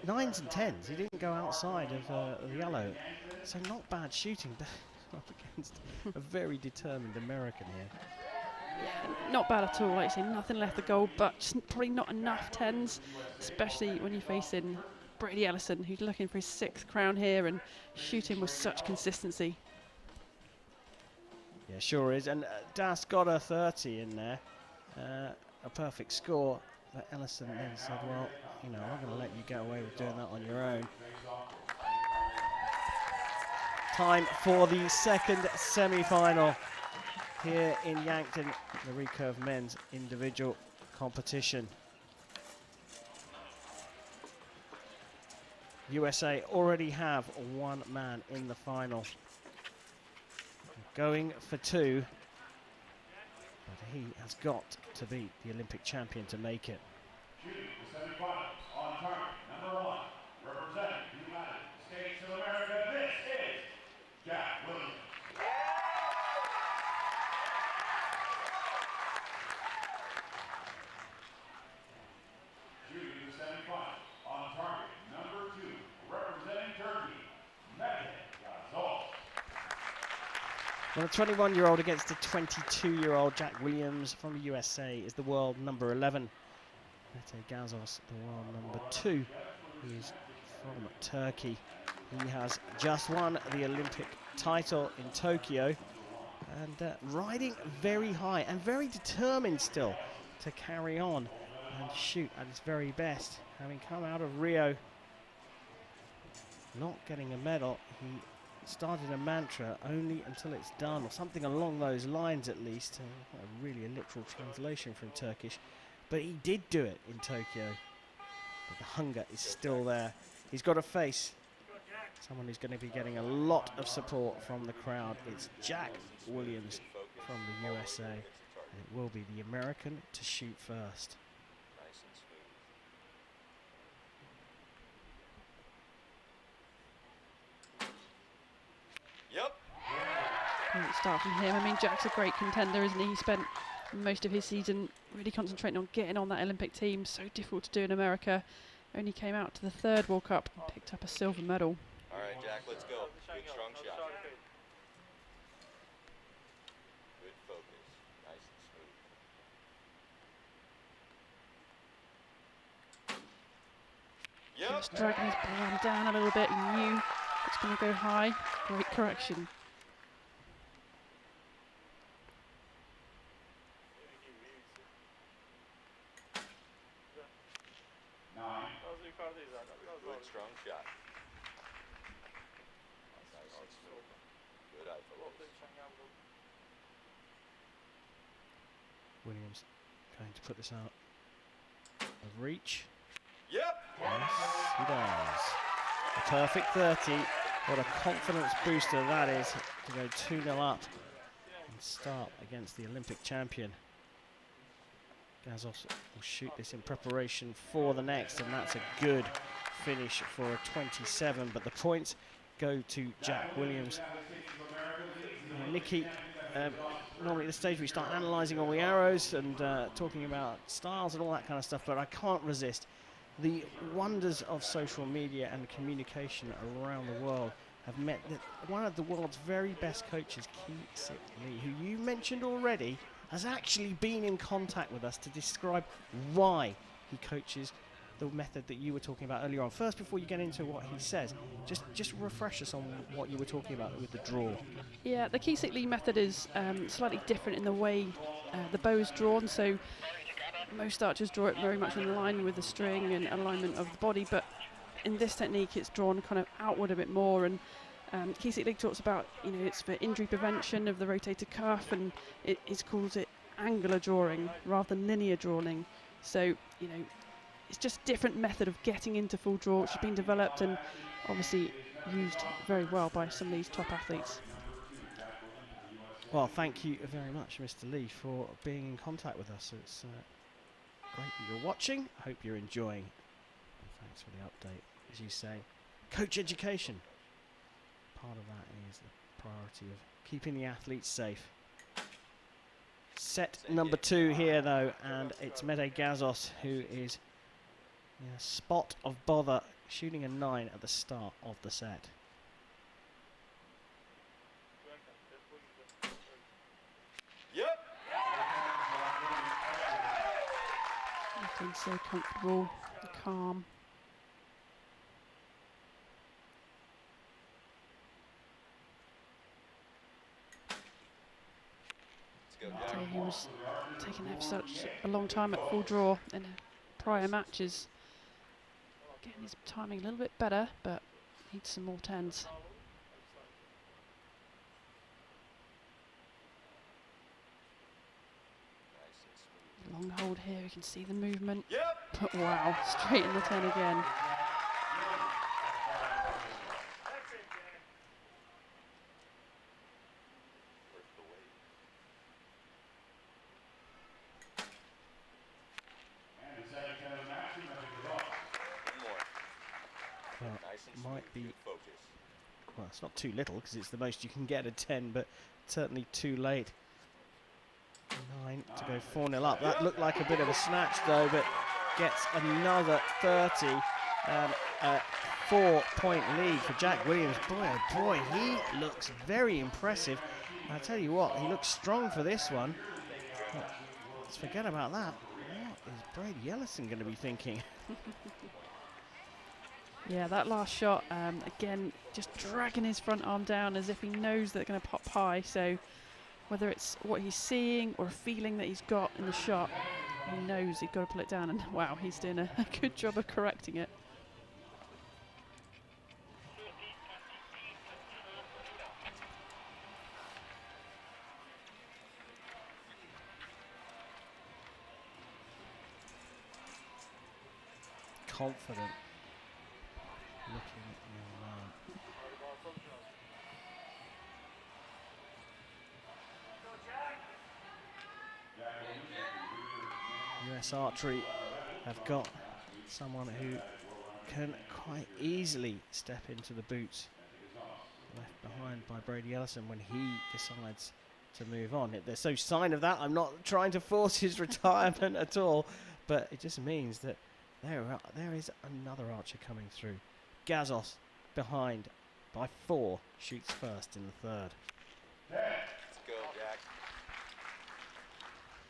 9s and 10s. He didn't go outside of the yellow. So not bad shooting, but up against a very determined American here. Yeah, not bad at all. Like you say, nothing left the goal, but just probably not enough 10s, especially when you're facing Brady Ellison, who's looking for his 6th crown here and shooting with such consistency. Yeah, sure is. And Das got a 30 in there, a perfect score. But Ellison then said, well, you know, I'm going to let you get away with doing that on your own. Time for the 2nd semi-final here in Yankton, the Recurve men's individual competition. USA already have 1 man in the final. Going for 2. But he has got to beat the Olympic champion to make it. Shooting the semifinals on target, number 1, representing the United States of America, this is Jack Williams. Shooting the semifinals on target, number 2, representing Turkey, Mehmet Gazal. Well, a 21-year-old against a 22-year-old Jack Williams from the USA is the world number 11. Mete Gazos, the world number 2. He is from Turkey. He has just won the Olympic title in Tokyo and riding very high and very determined still to carry on and shoot at his very best. Having come out of Rio not getting a medal, he started a mantra, only until it's done, or something along those lines at least. Not really a literal translation from Turkish, but he did do it in Tokyo. But the hunger is still there. He's got to face someone who's going to be getting a lot of support from the crowd. It's Jack Williams from the USA, and it will be the American to shoot first. Nice and smooth. Yep. Great start from him. I mean, Jack's a great contender, isn't he? He spent most of his season really concentrating on getting on that Olympic team. So difficult to do in America. Only came out to the 3rd World Cup and picked up a silver medal. All right, Jack, let's go. Good strong shot. Good focus. Nice and smooth. Yep. Just dragging his ball down a little bit. He knew it's going to go high. Great correction. Good strong shot. Nice and smooth. Good eye focus. Williams going to put this out of reach. Yep. Yes, he does. A perfect 30. What a confidence booster that is to go 2-0 up and start against the Olympic champion. Gazos will shoot this in preparation for the next, and that's a good finish for a 27, but the points go to Jack Williams. Nikki, normally at this stage we start analysing all the arrows and talking about styles and all that kind of stuff, but I can't resist. The wonders of social media and communication around the world have meant that one of the world's very best coaches, Ki-Sik Lee, who you mentioned already, has actually been in contact with us to describe why he coaches the method that you were talking about earlier on. First, before you get into what he says, just refresh us on what you were talking about with the draw. Yeah, the Ki-Sik Lee method is slightly different in the way the bow is drawn. So most archers draw it very much in line with the string and alignment of the body, but in this technique it's drawn kind of outward a bit more. And Ki-Sik Lee talks about, it's for injury prevention of the rotator cuff, and it calls it angular drawing rather than linear drawing. So, it's just a different method of getting into full draw, which has been developed and obviously used very well by some of these top athletes. Well, thank you very much, Mr. Lee, for being in contact with us. It's great that you're watching. I hope you're enjoying. And thanks for the update. As you say, coach education. Part of that is the priority of keeping the athletes safe. Set number 2 here, though, and it's Mete Gazos who is in a spot of bother, shooting a 9 at the start of the set. Yep. Looking so comfortable and calm. So he was taking such a long time at full draw in prior matches. Getting his timing a little bit better, but needs some more 10s. Long hold here, you can see the movement. Yep. But wow, straight in the 10 again. Might be, well, it's not too little because it's the most you can get a 10, but certainly too late. 9 to go 4-0 up. That looked like a bit of a snatch though, but gets another 30. A 4-point lead for Jack Williams. Boy, oh boy, he looks very impressive. I tell you what, he looks strong for this one. But let's forget about that. What is Brady Ellison going to be thinking? Yeah, that last shot, again, just dragging his front arm down as if he knows they're going to pop high. So whether it's what he's seeing or a feeling that he's got in the shot, he knows he's got to pull it down. And wow, he's doing a good job of correcting it. Confident. Looking at the young man. US Archery have got someone who can quite easily step into the boots left behind by Brady Ellison when he decides to move on. There's no sign of that. I'm not trying to force his retirement at all, but it just means that there is another archer coming through. Gazos behind by 4, shoots first in the 3rd. Let's go, Jack.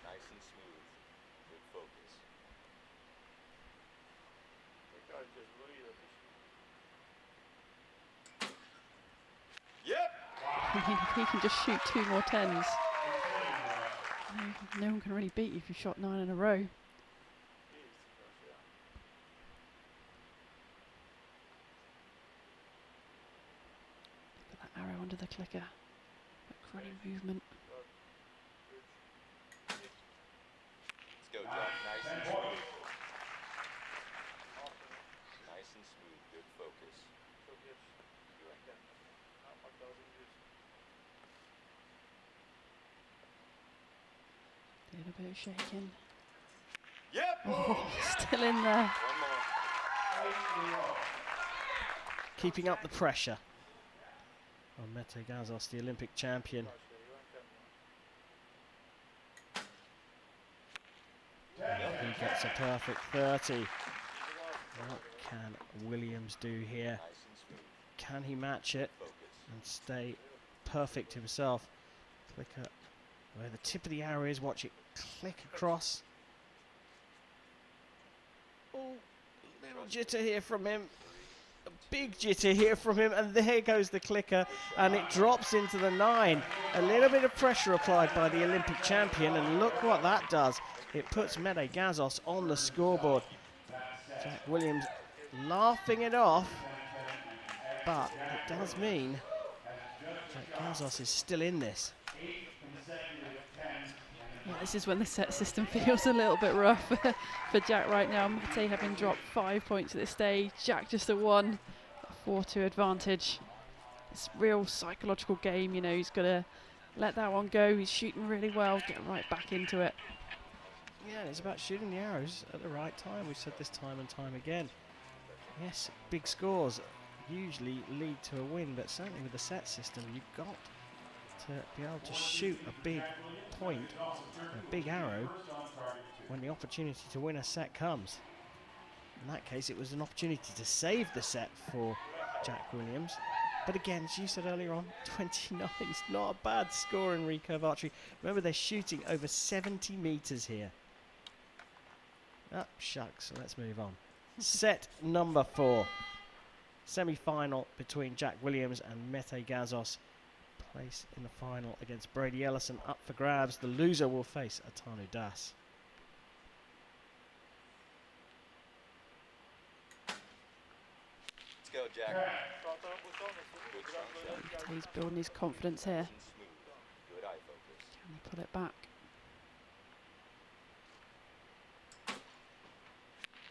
Nice and smooth. Good focus. Yep. He can just shoot 2 more 10s. No one can really beat you if you shot 9 in a row. Arrow under the clicker. Quick running movement. Let's go, Jack. Nice and smooth. Nice and smooth. Good focus. bit of shaking. Yep. Oh, still in there. One more. Keeping up the pressure on Mete Gazos, the Olympic champion. He gets a perfect 30. What can Williams do here? Nice and smooth. Can he match it Focus. and stay perfect himself? Clicker where the tip of the arrow is, watch it click across. Oh, little jitter here from him. A big jitter here from him, and there goes the clicker, and it drops into the 9. A little bit of pressure applied by the Olympic champion, and look what that does. It puts Mete Gazos on the scoreboard. Jack Williams laughing it off, but it does mean Jack Gazos is still in this. Yeah, this is when the set system feels a little bit rough for Jack right now. Mete having dropped 5 points at this stage, Jack just a 1, a 4-2 advantage. It's a real psychological game, you know, he's got to let that one go. He's shooting really well, get right back into it. Yeah, it's about shooting the arrows at the right time. We've said this time and time again. Yes, big scores usually lead to a win, but certainly with the set system, you've got to be able to shoot a big point, a big arrow, when the opportunity to win a set comes. In that case, it was an opportunity to save the set for Jack Williams. But again, as you said earlier on, 29 is not a bad score in recurve archery. Remember, they're shooting over 70 meters here. Oh, shucks, let's move on. Set number 4. Semi-final between Jack Williams and Mete Gazos. Place in the final against Brady Ellison up for grabs. The loser will face Atanu Das. Let's go, Jack. Good strong shot. He's building his confidence here. Nice and smooth. Good eye focus. Can he pull it back?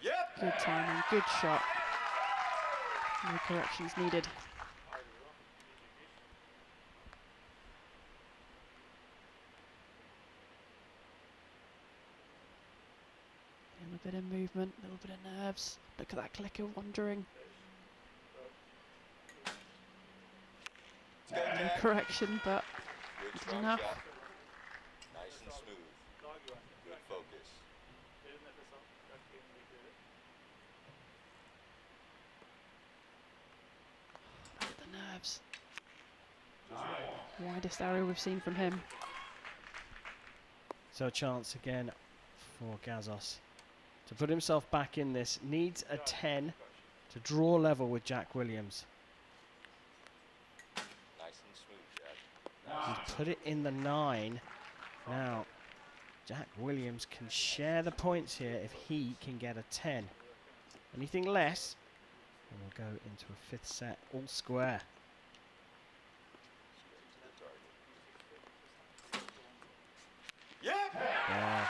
Yep. Good timing, good shot. No corrections needed. A little bit of movement, a little bit of nerves. Look at that clicker wandering. Let's go, No Jack. correction, but Good it's strong enough. shot. Nice and smooth. Good focus. Look at the nerves. Widest arrow we've seen from him. So a chance again for Gazos to put himself back in this. Needs a 10 to draw level with Jack Williams. Nice and smooth, Jack. He's put it in the 9. Now, Jack Williams can share the points here if he can get a 10. Anything less, and we'll go into a 5th set all square. Yep. Yeah.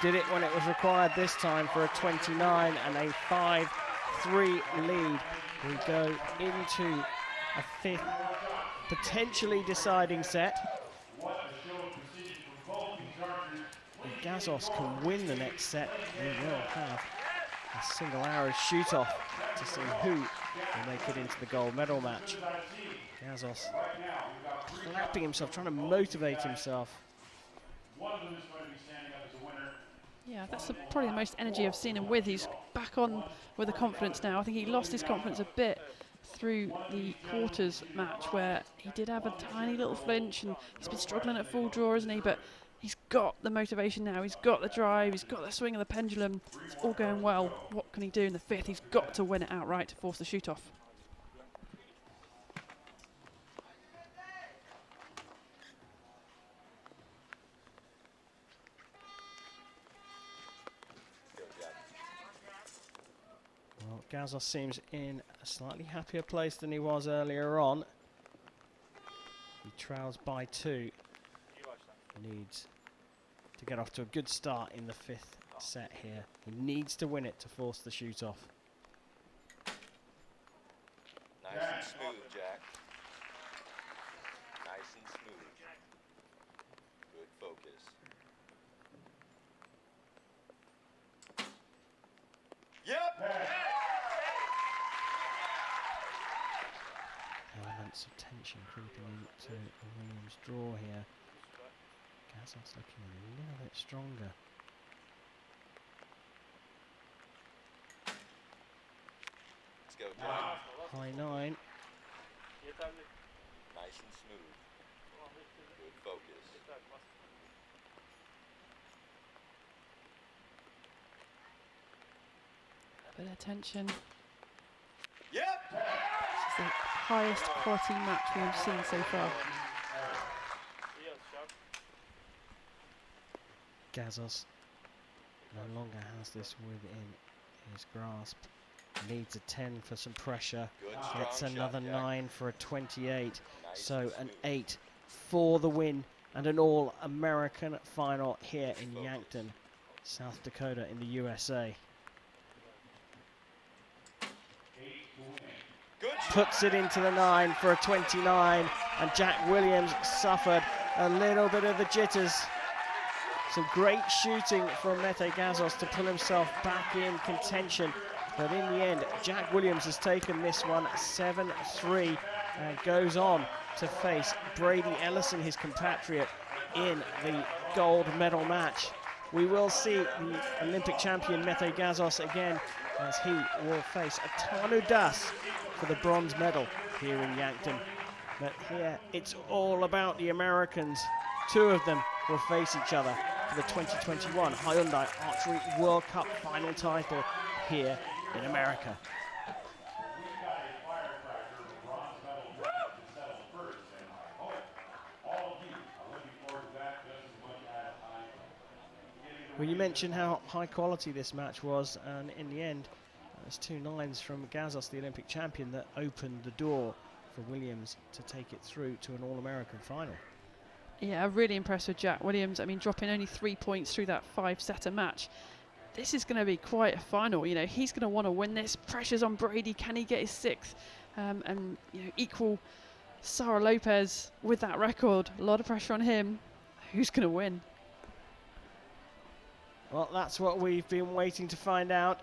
Did it when it was required this time for a 29 and a 5-3 lead. We go into a 5th, potentially deciding set. If Gazos can win the next set, we will have a single arrow shoot off to see who will make it into the gold medal match. Gazos clapping himself, trying to motivate himself. Yeah, that's probably the most energy I've seen him with. He's back on with the confidence now. I think he lost his confidence a bit through the quarters match where he did have a tiny little flinch and he's been struggling at full draw, isn't he? But he's got the motivation now. He's got the drive. He's got the swing of the pendulum. It's all going well. What can he do in the 5th? He's got to win it outright to force the shoot off. Well, Gazos seems in a slightly happier place than he was earlier on. He trails by 2. Needs to get off to a good start in the 5th set here. He needs to win it to force the shoot off. Nice and smooth, Jack. Nice and smooth. Good focus. sense of tension creeping into a Williams draw here. Gazos looking a little bit stronger. Let's go, John. High 9. Nice and smooth. Good focus. A bit of tension. Yep. This is the highest quality match we've seen so far. Gazos no longer has this within his grasp. Needs a 10 for some pressure. Good, Gets strong another shot, Jack. 9 for a 28. Nice So and an smooth. 8 for the win and an all-American final here in Yankton, South Dakota in the USA. Good shot. Puts it into the 9 for a 29, and Jack Williams suffered a little bit of the jitters. Some great shooting from Mete Gazos to pull himself back in contention, but in the end Jack Williams has taken this one 7-3 and goes on to face Brady Ellison, his compatriot, in the gold medal match. We will see the Olympic champion Mete Gazos again, as he will face Atanu Das for the bronze medal here in Yankton. But here it's all about the Americans. Two of them will face each other for the 2021 Hyundai Archery World Cup final title here in America. Well, you mentioned how high quality this match was, and in the end, there's 2 9s from Gazos, the Olympic champion, that opened the door for Williams to take it through to an All-American final. Yeah, I'm really impressed with Jack Williams. I mean, dropping only 3 points through that 5-setter match. This is going to be quite a final. You know, he's going to want to win this. Pressure's on Brady. Can he get his 6th? And, you know, equal Sara Lopez with that record. A lot of pressure on him. Who's going to win? Well, that's what we've been waiting to find out.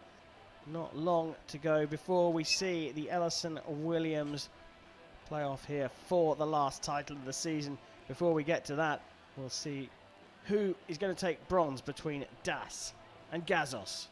Not long to go before we see the Ellison-Williams playoff here for the last title of the season. Before we get to that, we'll see who is going to take bronze between Das and Gazos.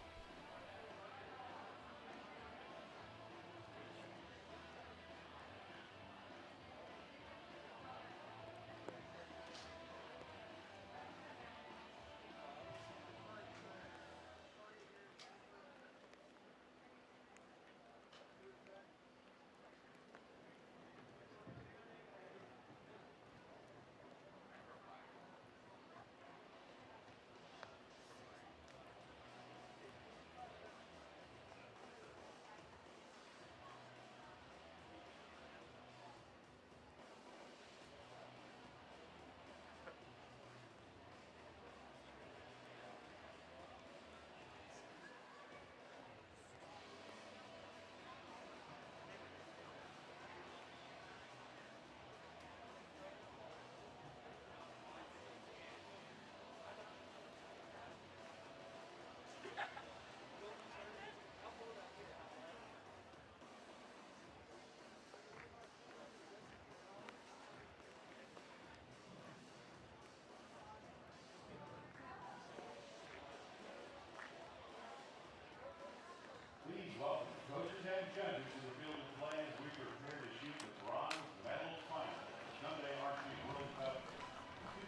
Please welcome coaches and judges to the field of play as we prepare to shoot the bronze medal final at the Hyundai Archery World Cup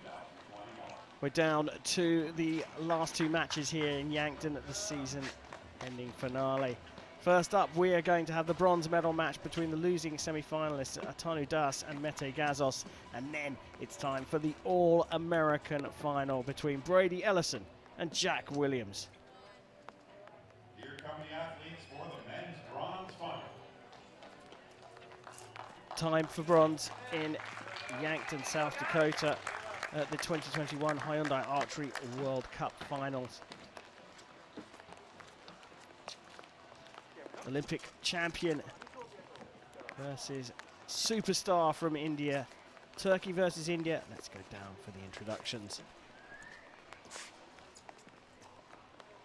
2021. We're down to the last 2 matches here in Yankton at the season-ending finale. First up, we are going to have the bronze medal match between the losing semi-finalists Atanu Das and Mete Gazos, and then it's time for the All-American final between Brady Ellison and Jack Williams. Here come the athletes for the men's bronze final. Time for bronze in Yankton, South Dakota at the 2021 Hyundai Archery World Cup Finals. Olympic champion versus superstar from India. Turkey versus India. Let's go down for the introductions.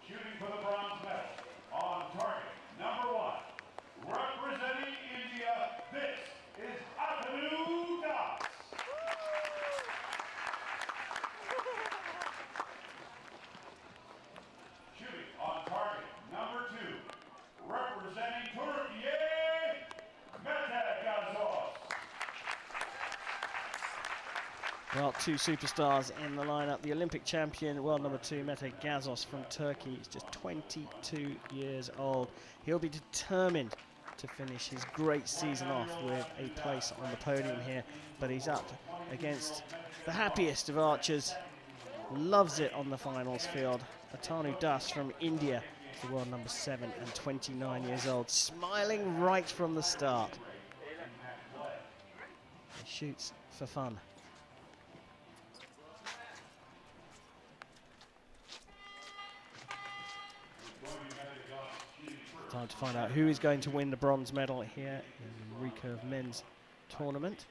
Shooting for the bronze medal on target, number 1. Representing India, this is Atanu Well, two superstars in the lineup. The Olympic champion, world number 2, Mete Gazos from Turkey. He's just 22 years old. He'll be determined to finish his great season off with a place on the podium here. But he's up against the happiest of archers. Loves it on the finals field. Atanu Das from India, the world number 7 and 29 years old. Smiling right from the start. He shoots for fun. Time to find out who is going to win the bronze medal here in the Recurve men's tournament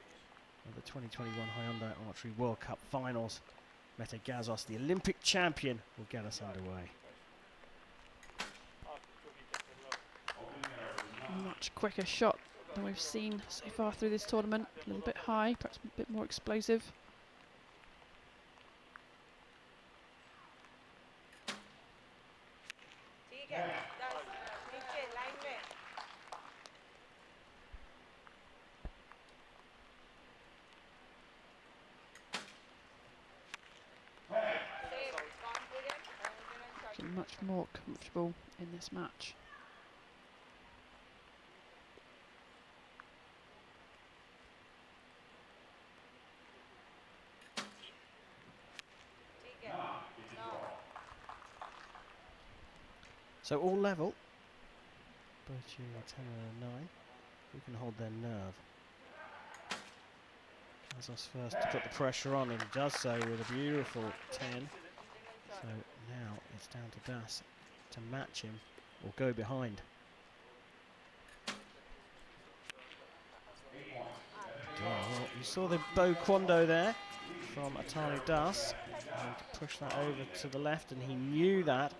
of the 2021 Hyundai Archery World Cup Finals. Mete Gazos, the Olympic champion, will get us underway. Much quicker shot than we've seen so far through this tournament. A little bit high, perhaps a bit more explosive. Much more comfortable in this match. So all level. Both you 10 and 9. Who can hold their nerve? Gazos first to put the pressure on, and he does so with a beautiful 10. So now it's down to Das to match him or go behind. Well, you saw the bow quando there from Atanu Das. And to push that over to the left, and he knew that.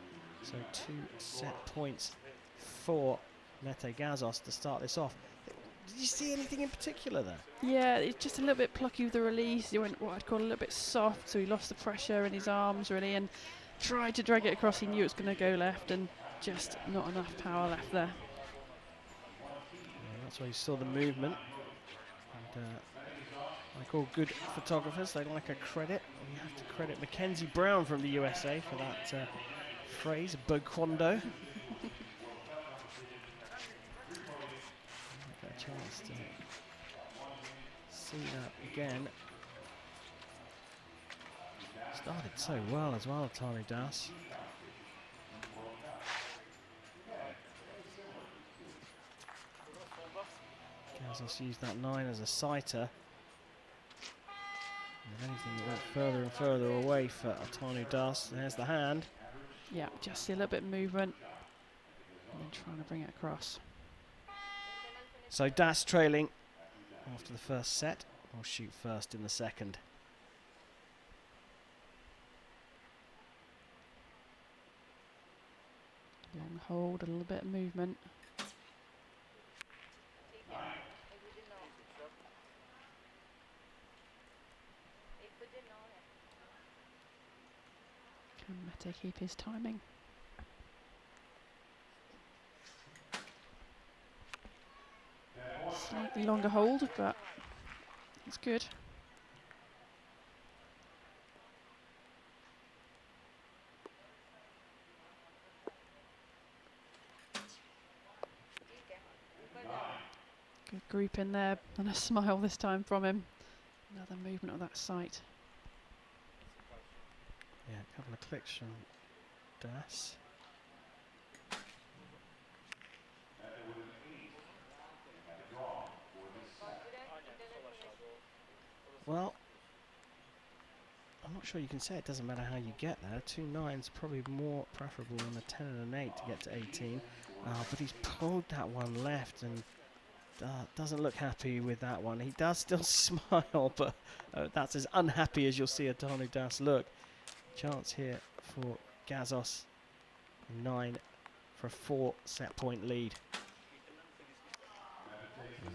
So 2 set points for Mete Gazos to start this off. Did you see anything in particular there? Yeah, it's just a little bit plucky with the release. He went what I'd call a little bit soft, so he lost the pressure in his arms really and tried to drag it across. He knew it was going to go left and just not enough power left there. Yeah, that's why you saw the movement. And, like all good photographers, they like a credit. We have to credit Mackenzie Brown from the USA for that phrase, boquando. Get a chance to see that again. Started so well as well, Atanu Das. Gazos used that 9 as a sighter. If anything, it went further and further away for Atanu Das. There's the hand. Yeah, just see a little bit of movement and then trying to bring it across. So Das trailing after the first set. Will shoot first in the second. Long hold, a little bit of movement. Can Mete keep his timing? Slightly longer hold, but it's good. Good group in there, and a smile this time from him. Another movement of that sight. Yeah, a couple of clicks from Das. Well, I'm not sure you can say it doesn't matter how you get there. 2 9s probably more preferable than a 10 and an 8 to get to 18. But he's pulled that one left and doesn't look happy with that one. He does still smile, but that's as unhappy as you'll see Atanu Das look. Chance here for Gazos. 9 for a 4 set point lead.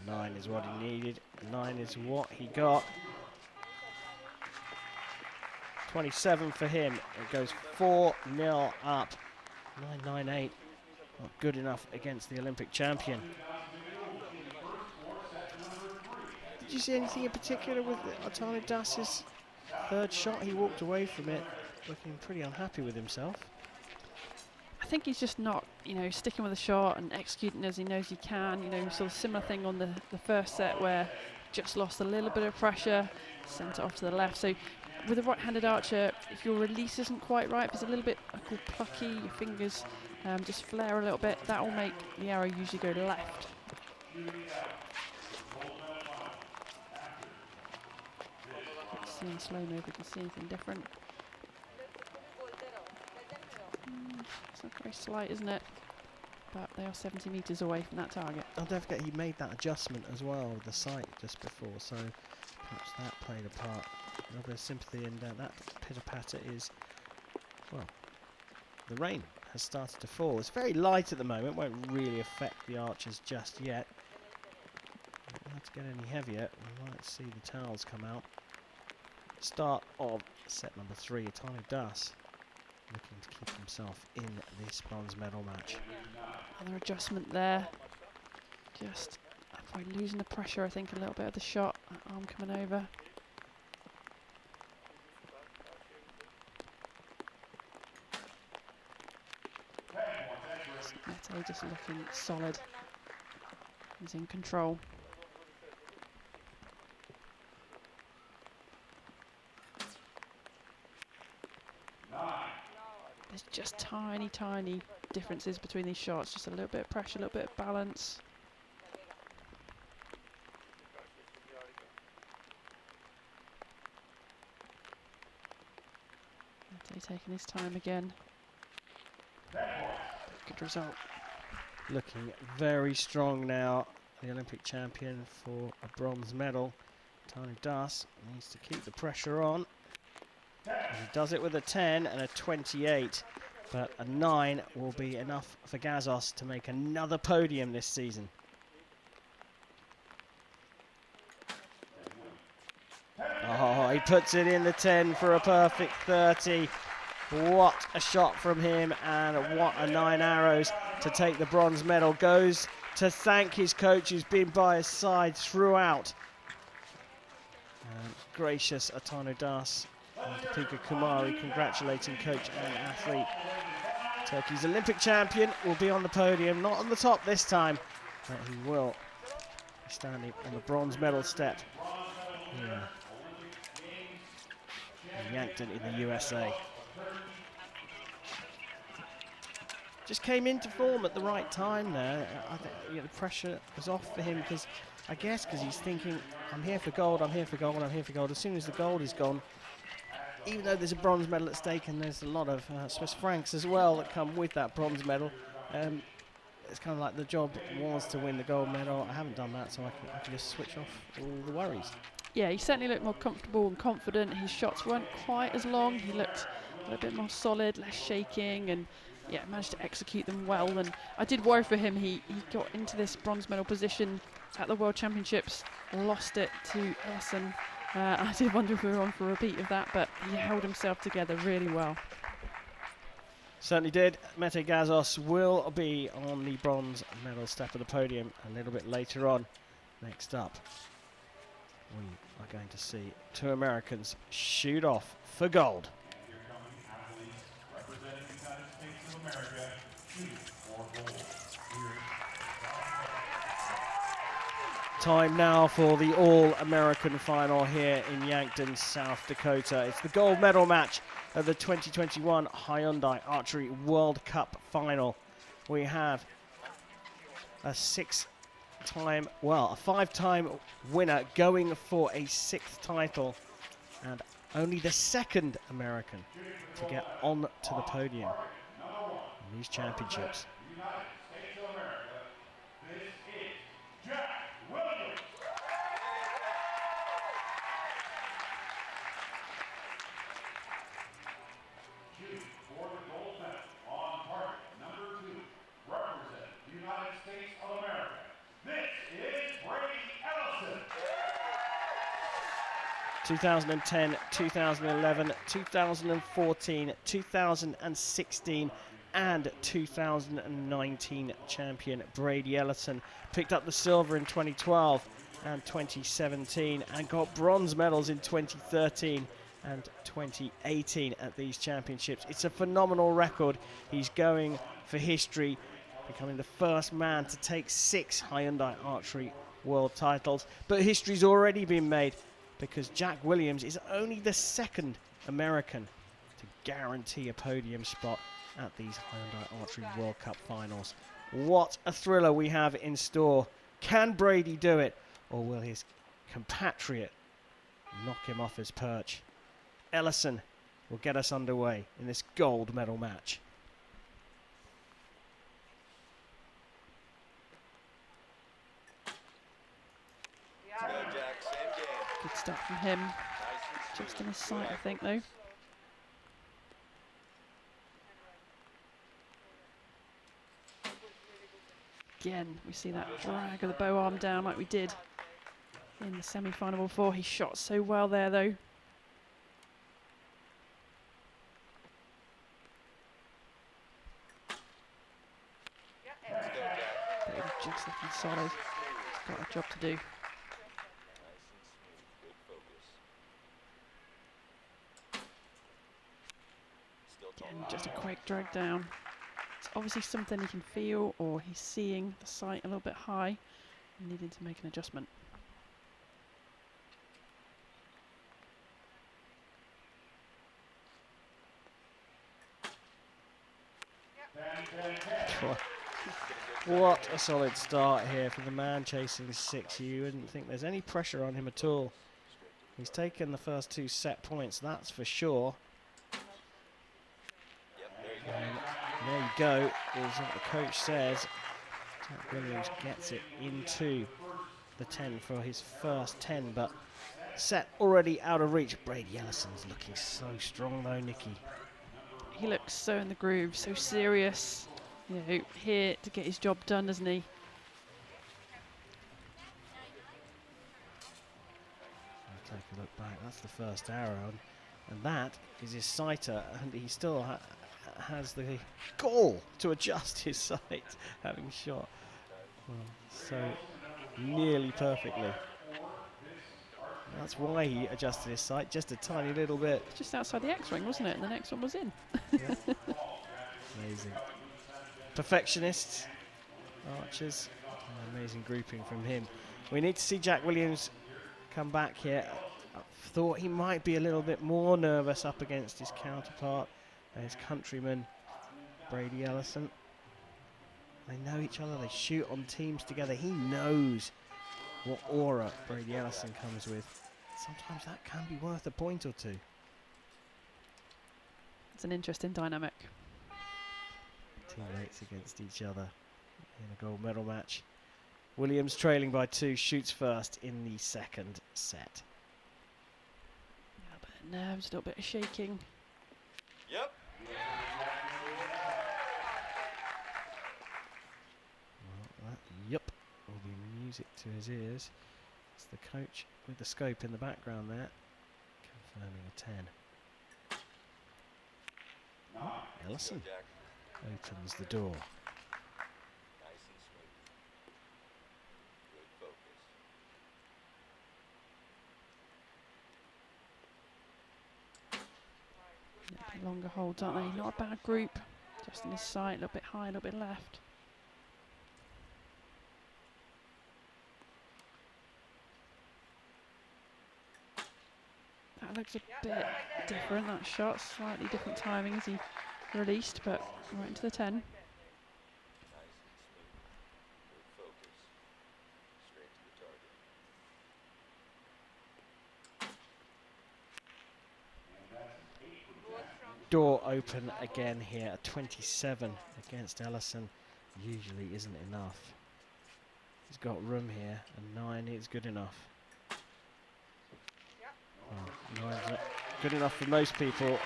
9 is what he needed. 9 is what he got. 27 for him. It goes 4-0 up. 9-9-8. Not good enough against the Olympic champion. Did you see anything in particular with Atanu Das's third shot, he walked away from it looking pretty unhappy with himself. I think he's just not, sticking with the shot and executing as he knows he can. Sort of similar thing on the first set where just lost a little bit of pressure, sent it off to the left. So with a right-handed archer, if your release isn't quite right, if it's a little bit plucky, your fingers just flare a little bit, that will make the arrow usually go left. Let's see in slow-mo if we can see anything different. It's not very slight, isn't it? But they are 70 metres away from that target. Oh, don't forget he made that adjustment as well with the sight just before, so perhaps that played a part. A little bit of sympathy, and that pitter-patter is, well, the rain has started to fall. It's very light at the moment, won't really affect the archers just yet. Won't have to get any heavier. We might see the towels come out. Start of set number 3, Atanu Das looking to keep himself in this bronze medal match. Another adjustment there. Just probably losing the pressure, I think, a little bit of the shot. That arm coming over. Mete just looking solid. He's in control. There's just tiny differences between these shots. Just a little bit of pressure, a little bit of balance. Mete taking his time again. Good result. Looking very strong now. The Olympic champion for a bronze medal. Atanu Das needs to keep the pressure on. And he does it with a 10 and a 28. But a 9 will be enough for Gazos to make another podium this season. Oh, he puts it in the 10 for a perfect 30. What a shot from him, and what a 9 arrows to take the bronze medal. Goes to thank his coach who's been by his side throughout. Gracious Atanu Das and Deepika Kumari congratulating coach and athlete. Turkey's Olympic champion will be on the podium, not on the top this time, but he will be standing on the bronze medal step here in Yankton in the USA. Just came into form at the right time there. I think the pressure was off for him because he's thinking, I'm here for gold, I'm here for gold, I'm here for gold. As soon as the gold is gone, even though there's a bronze medal at stake and there's a lot of Swiss francs as well that come with that bronze medal, it's kind of like the job was to win the gold medal. I haven't done that, so I can just switch off all the worries. Yeah, he certainly looked more comfortable and confident. His shots weren't quite as long. He looked a little bit more solid, less shaking, and yeah, managed to execute them well. And I did worry for him. He got into this bronze medal position at the World Championships, lost it to Ellison. I did wonder if we were on for a repeat of that, but he held himself together really well. Certainly did. Mete Gazos will be on the bronze medal step of the podium a little bit later on. Next up, we are going to see 2 Americans shoot off for gold. Here coming athletes representing the United States of America, shooting for gold. Time now for the All-American final here in Yankton, South Dakota. It's the gold medal match of the 2021 Hyundai Archery World Cup final. We have a 5-time winner going for a 6th title, and only the 2nd American to get on to the podium in these championships. For the gold medal on target number 2, representing the United States of America, this is Brady Ellison. 2010, 2011, 2014, 2016 and 2019 champion Brady Ellison picked up the silver in 2012 and 2017 and got bronze medals in 2013 and 2018 at these championships. It's a phenomenal record. He's going for history, becoming the first man to take 6 Hyundai Archery world titles. But history's already been made because Jack Williams is only the 2nd American to guarantee a podium spot at these Hyundai Archery World Cup finals. What a thriller we have in store. Can Brady do it, or will his compatriot knock him off his perch? Ellison will get us underway in this gold medal match. Go, Jack. Same game. Good stuff from him. Nice and Just smooth. in his sight, I think, though. Again, we see that drag of the bow arm down like we did in the semi-final before. He shot so well there, though. Let's go, Jack. But he's just looking solid. He's got a job to do. Nice and smooth. Good focus. Still Again, tall. just a quick drag down. It's obviously something he can feel, or he's seeing the sight a little bit high and needing to make an adjustment. What a solid start here for the man chasing 6. You wouldn't think there's any pressure on him at all. He's taken the first 2 set points, that's for sure. Yep, there you go. And there you go, is what the coach says. Jack Williams gets it into the 10 for his first 10, but set already out of reach. Brady Ellison's looking so strong though, Nikki. He looks so in the groove, so serious. You know, here to get his job done, doesn't he? I'll take a look back. That's the first arrow, and that is his sighter, and he still has the gall to adjust his sight, having shot so nearly perfectly. That's why he adjusted his sight just a tiny little bit. Just outside the X-ring, wasn't it? And the next one was in. Amazing. Perfectionists, archers, amazing grouping from him. We need to see Jack Williams come back here. I thought he might be a little bit more nervous up against his counterpart, his countryman, Brady Ellison. They know each other, they shoot on teams together. He knows what aura Brady Ellison comes with. Sometimes that can be worth a point or two. It's an interesting dynamic. Teammates against each other in a gold medal match. Williams trailing by 2, shoots first in the 2nd set. A little bit of nerves, a little bit of shaking. Yep. Well, that yup will be music to his ears. It's the coach with the scope in the background there, confirming a 10. Ellison Go, Jack. opens the door. Nice and smooth. Good focus. A bit longer holds, aren't they? Not a bad group. Just in his sight, a little bit high, a little bit left. That looks a bit different, that shot. Slightly different timing as he released, but right into the 10. Nice and smooth. Good focus. Straight to the target. Door open again here. A 27 against Ellison usually isn't enough. He's got room here, and 9 is good enough. Well, 9's not good enough for most people,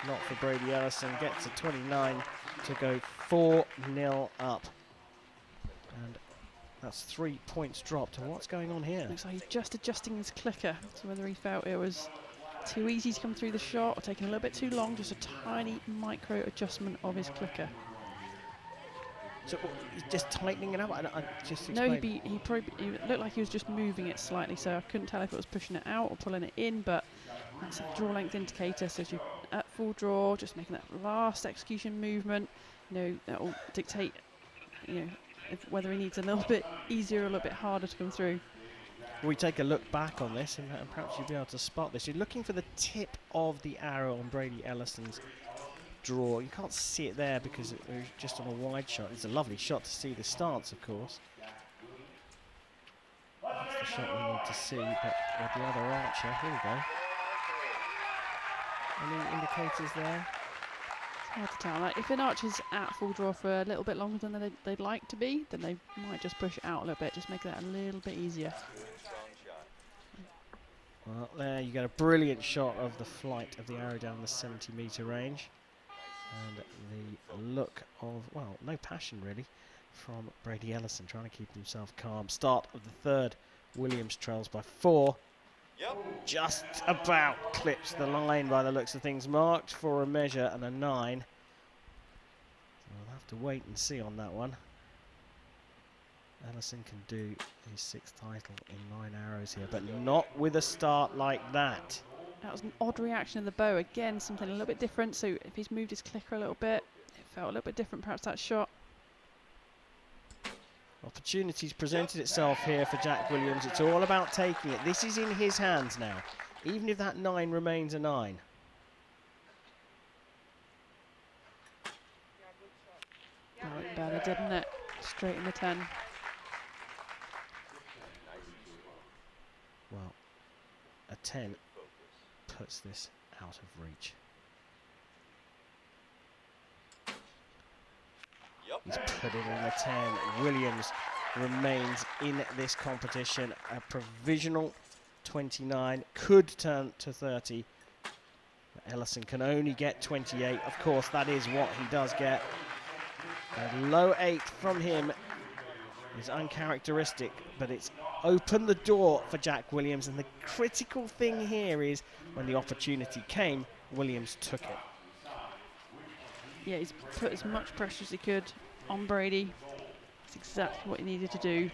not for Brady Ellison. Gets a 29 to go 4-0 up. And that's 3 points dropped. And what's going on here? Looks like he's just adjusting his clicker. So whether he felt it was too easy to come through the shot or taking a little bit too long, just a tiny micro adjustment of his clicker. So he's just tightening it up. I just No, explain. he looked like he was just moving it slightly, so I couldn't tell if it was pushing it out or pulling it in, but That's that draw length indicator. So as you're at full draw, just making that last execution movement, that will dictate, whether he needs a little bit easier or a little bit harder to come through. We take a look back on this, and perhaps you'll be able to spot this. You're looking for the tip of the arrow on Brady Ellison's draw. You can't see it there because it was just on a wide shot. It's a lovely shot to see the stance, of course. That's the shot we need to see, but with the other archer, here we go. Any indicators there? It's hard to tell. Like, if an archer's at full draw for a little bit longer than they'd like to be, then they might just push it out a little bit, just make that a little bit easier. Well, there you get a brilliant shot of the flight of the arrow down the 70-metre range. And the look of, well, no passion really from Brady Ellison, trying to keep himself calm. Start of the third. Williams trails by 4. Yep. Just about clips the line by the looks of things. Marked for a measure and a 9. So we'll have to wait and see on that one. Ellison can do his 6th title in 9 arrows here, but not with a start like that. That was an odd reaction of the bow. Again, something a little bit different. So if he's moved his clicker a little bit, it felt a little bit different, perhaps, that shot. Opportunities presented itself here for Jack Williams. It's all about taking it. This is in his hands now, even if that 9 remains a 9. That looked better, didn't it? Straight in the 10. Well, a 10 puts this out of reach. Yep. He's put it in the 10. Williams remains in this competition. A provisional 29 could turn to 30. But Ellison can only get 28. Of course, that is what he does get. A low 8 from him is uncharacteristic, but it's opened the door for Jack Williams. And the critical thing here is when the opportunity came, Williams took it. Yeah, he's put as much pressure as he could on Brady. That's exactly what he needed to do.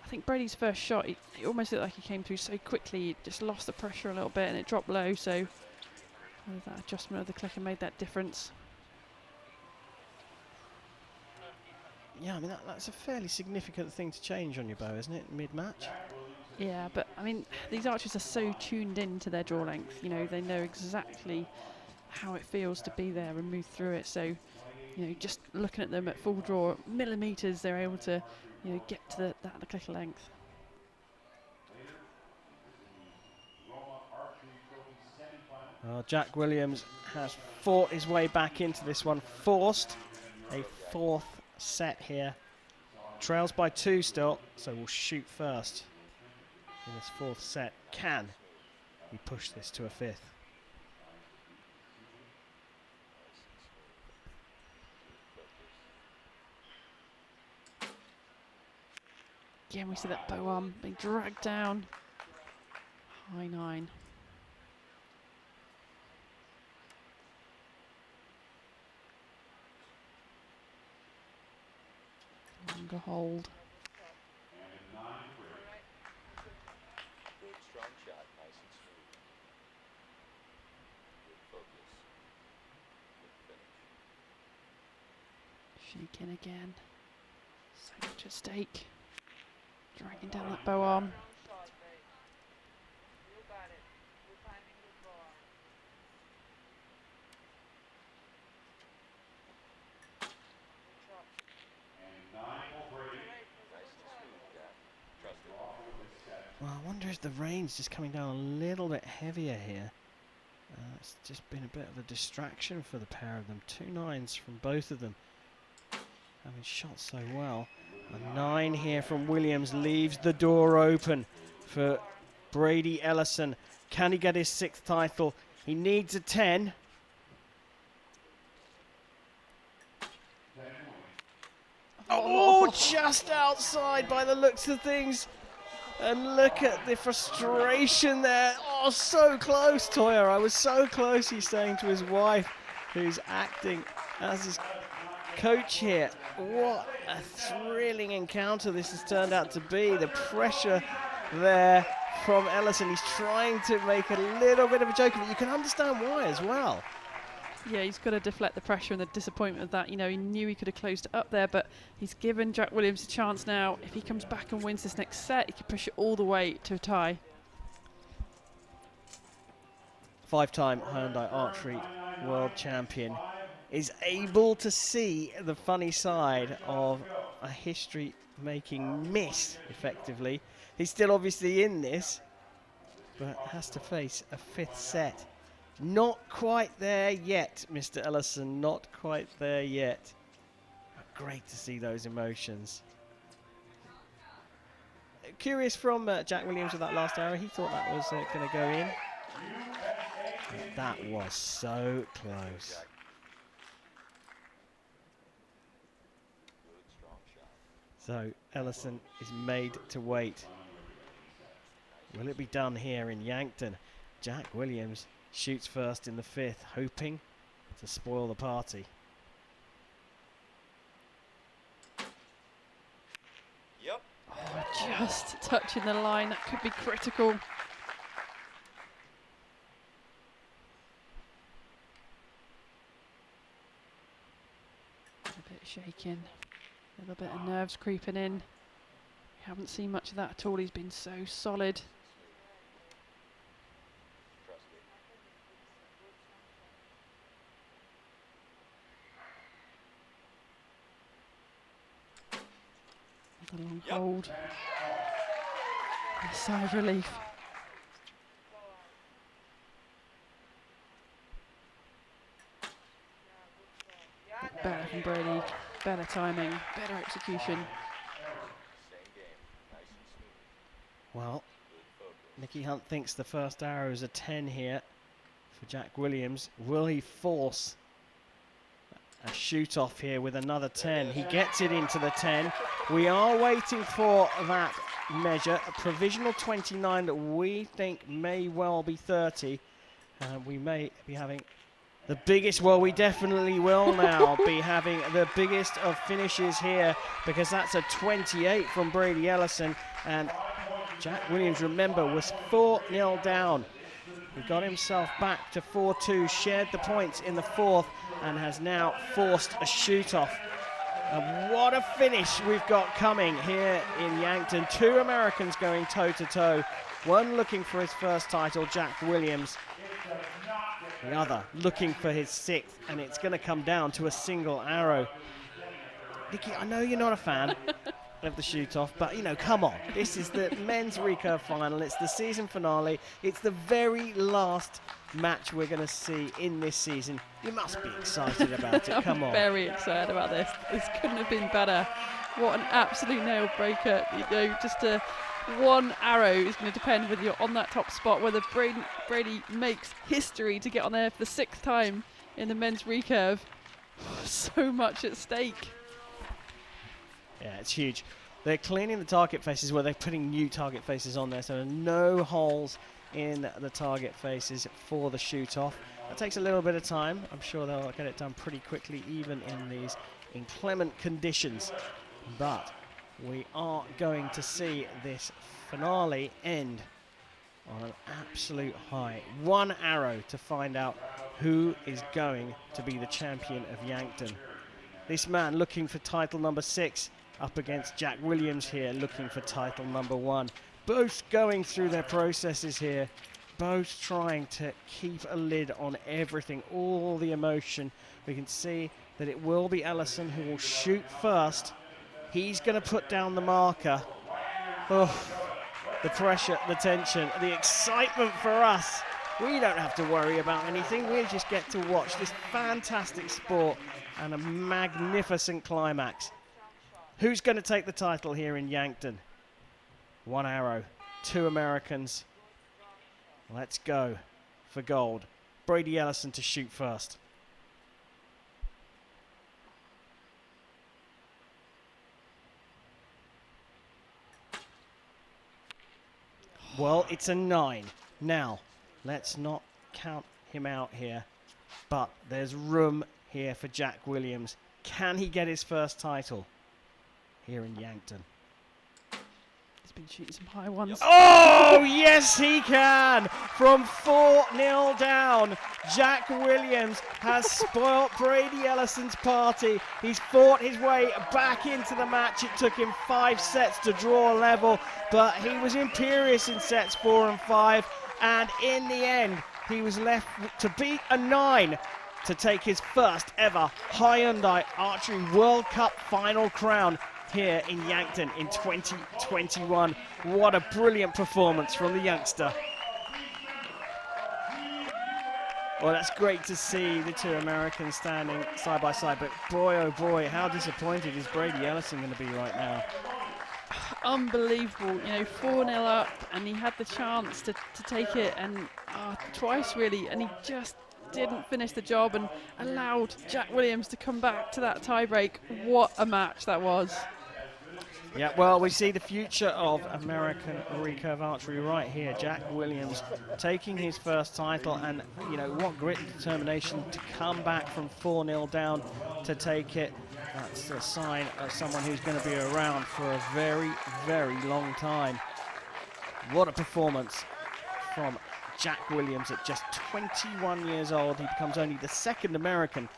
I think Brady's first shot, it almost looked like he came through so quickly, he just lost the pressure a little bit and it dropped low, so that adjustment of the clicker made that difference. Yeah, I mean, that's a fairly significant thing to change on your bow, isn't it, mid-match? Yeah, but I mean, these archers are so tuned in to their draw length, they know exactly how it feels to be there and move through it. So, just looking at them at full draw, millimetres, they're able to, get to the clicker length. Jack Williams has fought his way back into this one, forced a 4th set here. Trails by 2 still, so we'll shoot first in this 4th set. Can he push this to a 5th? Again, we see that bow arm being dragged down. High 9. Longer hold. Good strong shot, nice and smooth. Good focus. Good finish. Shaking again. So much at stake. Dragging down that bow arm. You got it. You're finding the ball. Well, I wonder if the rain's just coming down a little bit heavier here. It's just been a bit of a distraction for the pair of them. 2 9s from both of them, having shot so well. A 9 here from Williams leaves the door open for Brady Ellison. Can he get his 6th title? He needs a 10. Oh, just outside by the looks of things. And look at the frustration there. Oh, so close, Toya. I was so close, he's saying to his wife, who's acting as his coach here. What a thrilling encounter this has turned out to be. The pressure there from Ellison. He's trying to make a little bit of a joke of it. You can understand why as well. Yeah, he's got to deflect the pressure and the disappointment of that. You know, he knew he could have closed it up there, but he's given Jack Williams a chance now. If he comes back and wins this next set, he could push it all the way to a tie. Five-time Hyundai Archery world champion is able to see the funny side of a history-making miss, effectively. He's still obviously in this, but has to face a fifth set. Not quite there yet, Mr. Ellison, not quite there yet. But great to see those emotions. Curious from Jack Williams with that last arrow. He thought that was going to go in. But that was so close. So Ellison is made to wait. Will it be done here in Yankton? Jack Williams shoots first in the fifth, hoping to spoil the party. Yep. Oh, just touching the line, that could be critical. A bit shaking, a little bit of nerves creeping in. We haven't seen much of that at all. He's been so solid. The long hold. A sigh of relief. Better from Brady, better timing, better execution. Well, Nicky Hunt thinks the first arrow is a 10 here for Jack Williams. Will he force a shoot off here with another 10? He gets it into the 10. We are waiting for that measure, a provisional 29 that we think may well be 30. We may be having the biggest, well, we definitely will now be having the biggest of finishes here, because that's a 28 from Brady Ellison, and Jack Williams, remember, was 4-0 down. He got himself back to 4-2, shared the points in the fourth, and has now forced a shoot-off. And what a finish we've got coming here in Yankton. Two Americans going toe-to-toe. One looking for his first title, Jack Williams. The other looking for his sixth, and it's going to come down to a single arrow. Nicky, I know you're not a fan of the shoot-off, but, you know, come on. This is the men's recurve final. It's the season finale. It's the very last match we're going to see in this season. You must be excited about it. Come on. I'm very excited about this. This couldn't have been better. What an absolute nail breaker. You know, just one arrow is going to depend whether you're on that top spot, whether Brady makes history to get on there for the sixth time in the men's recurve. So much at stake. Yeah, it's huge. They're cleaning the target faces, where they're putting new target faces on there, so there are no holes in the target faces for the shoot-off. That takes a little bit of time. I'm sure they'll get it done pretty quickly, even in these inclement conditions. But we are going to see this finale end on an absolute high. One arrow to find out who is going to be the champion of Yankton. This man looking for title number 6 up against Jack Williams here looking for title number 1. Both going through their processes here, both trying to keep a lid on everything, all the emotion. We can see that it will be Ellison who will shoot first. He's going to put down the marker. Oh, the pressure, the tension, the excitement for us. We don't have to worry about anything. We just get to watch this fantastic sport and a magnificent climax. Who's going to take the title here in Yankton? One arrow, two Americans. Let's go for gold. Brady Ellison to shoot first. Well, it's a 9. Now, let's not count him out here, but there's room here for Jack Williams. Can he get his first title here in Yankton? He's He's been shooting some high ones. Oh, yes, he can! From 4-0 down, Jack Williams has spoilt Brady Ellison's party. He's fought his way back into the match. It took him 5 sets to draw level, but he was imperious in sets 4 and 5, and in the end, he was left to beat a 9 to take his first ever Hyundai Archery World Cup final crown here in Yankton in 2021. What a brilliant performance from the youngster. Well, that's great to see the two Americans standing side by side, but boy, oh boy, how disappointed is Brady Ellison going to be right now? Unbelievable, you know, 4-0 up, and he had the chance to take it, and twice really, and he just didn't finish the job and allowed Jack Williams to come back to that tiebreak. What a match that was. Yeah, well, we see the future of American recurve archery right here. Jack Williams taking his first title, and, you know, what grit and determination to come back from 4-0 down to take it. That's a sign of someone who's going to be around for a very, very long time. What a performance from Jack Williams at just 21 years old. He becomes only the second American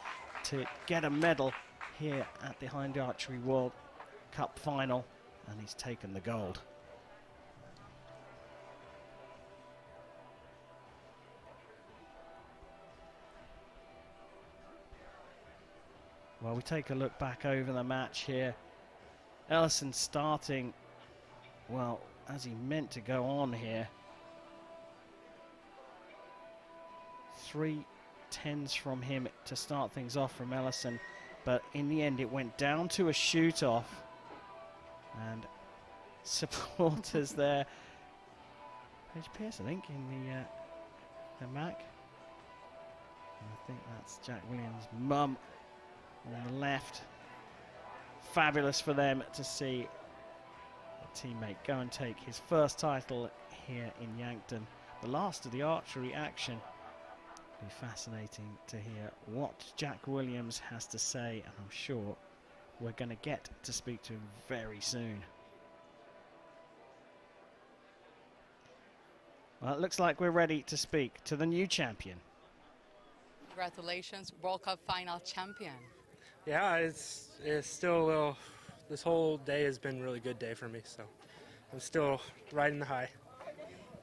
to get a medal here at the Hyundai Archery World Cup final, and he's taken the gold. Well, we take a look back over the match here. Ellison starting, well, as he meant to go on here. 3 10s from him to start things off from Ellison, but in the end it went down to a shoot-off, and supporters there. Paige Pierce, I think, in the Mac. And I think that's Jack Williams' mum on the left. Fabulous for them to see a teammate go and take his first title here in Yankton. The last of the archery action. It'll be fascinating to hear what Jack Williams has to say, and I'm sure we're going to get to speak to him very soon. Well, it looks like we're ready to speak to the new champion. Congratulations, World Cup final champion. Yeah, it's still a little, this whole day has been a really good day for me, so I'm still riding the high.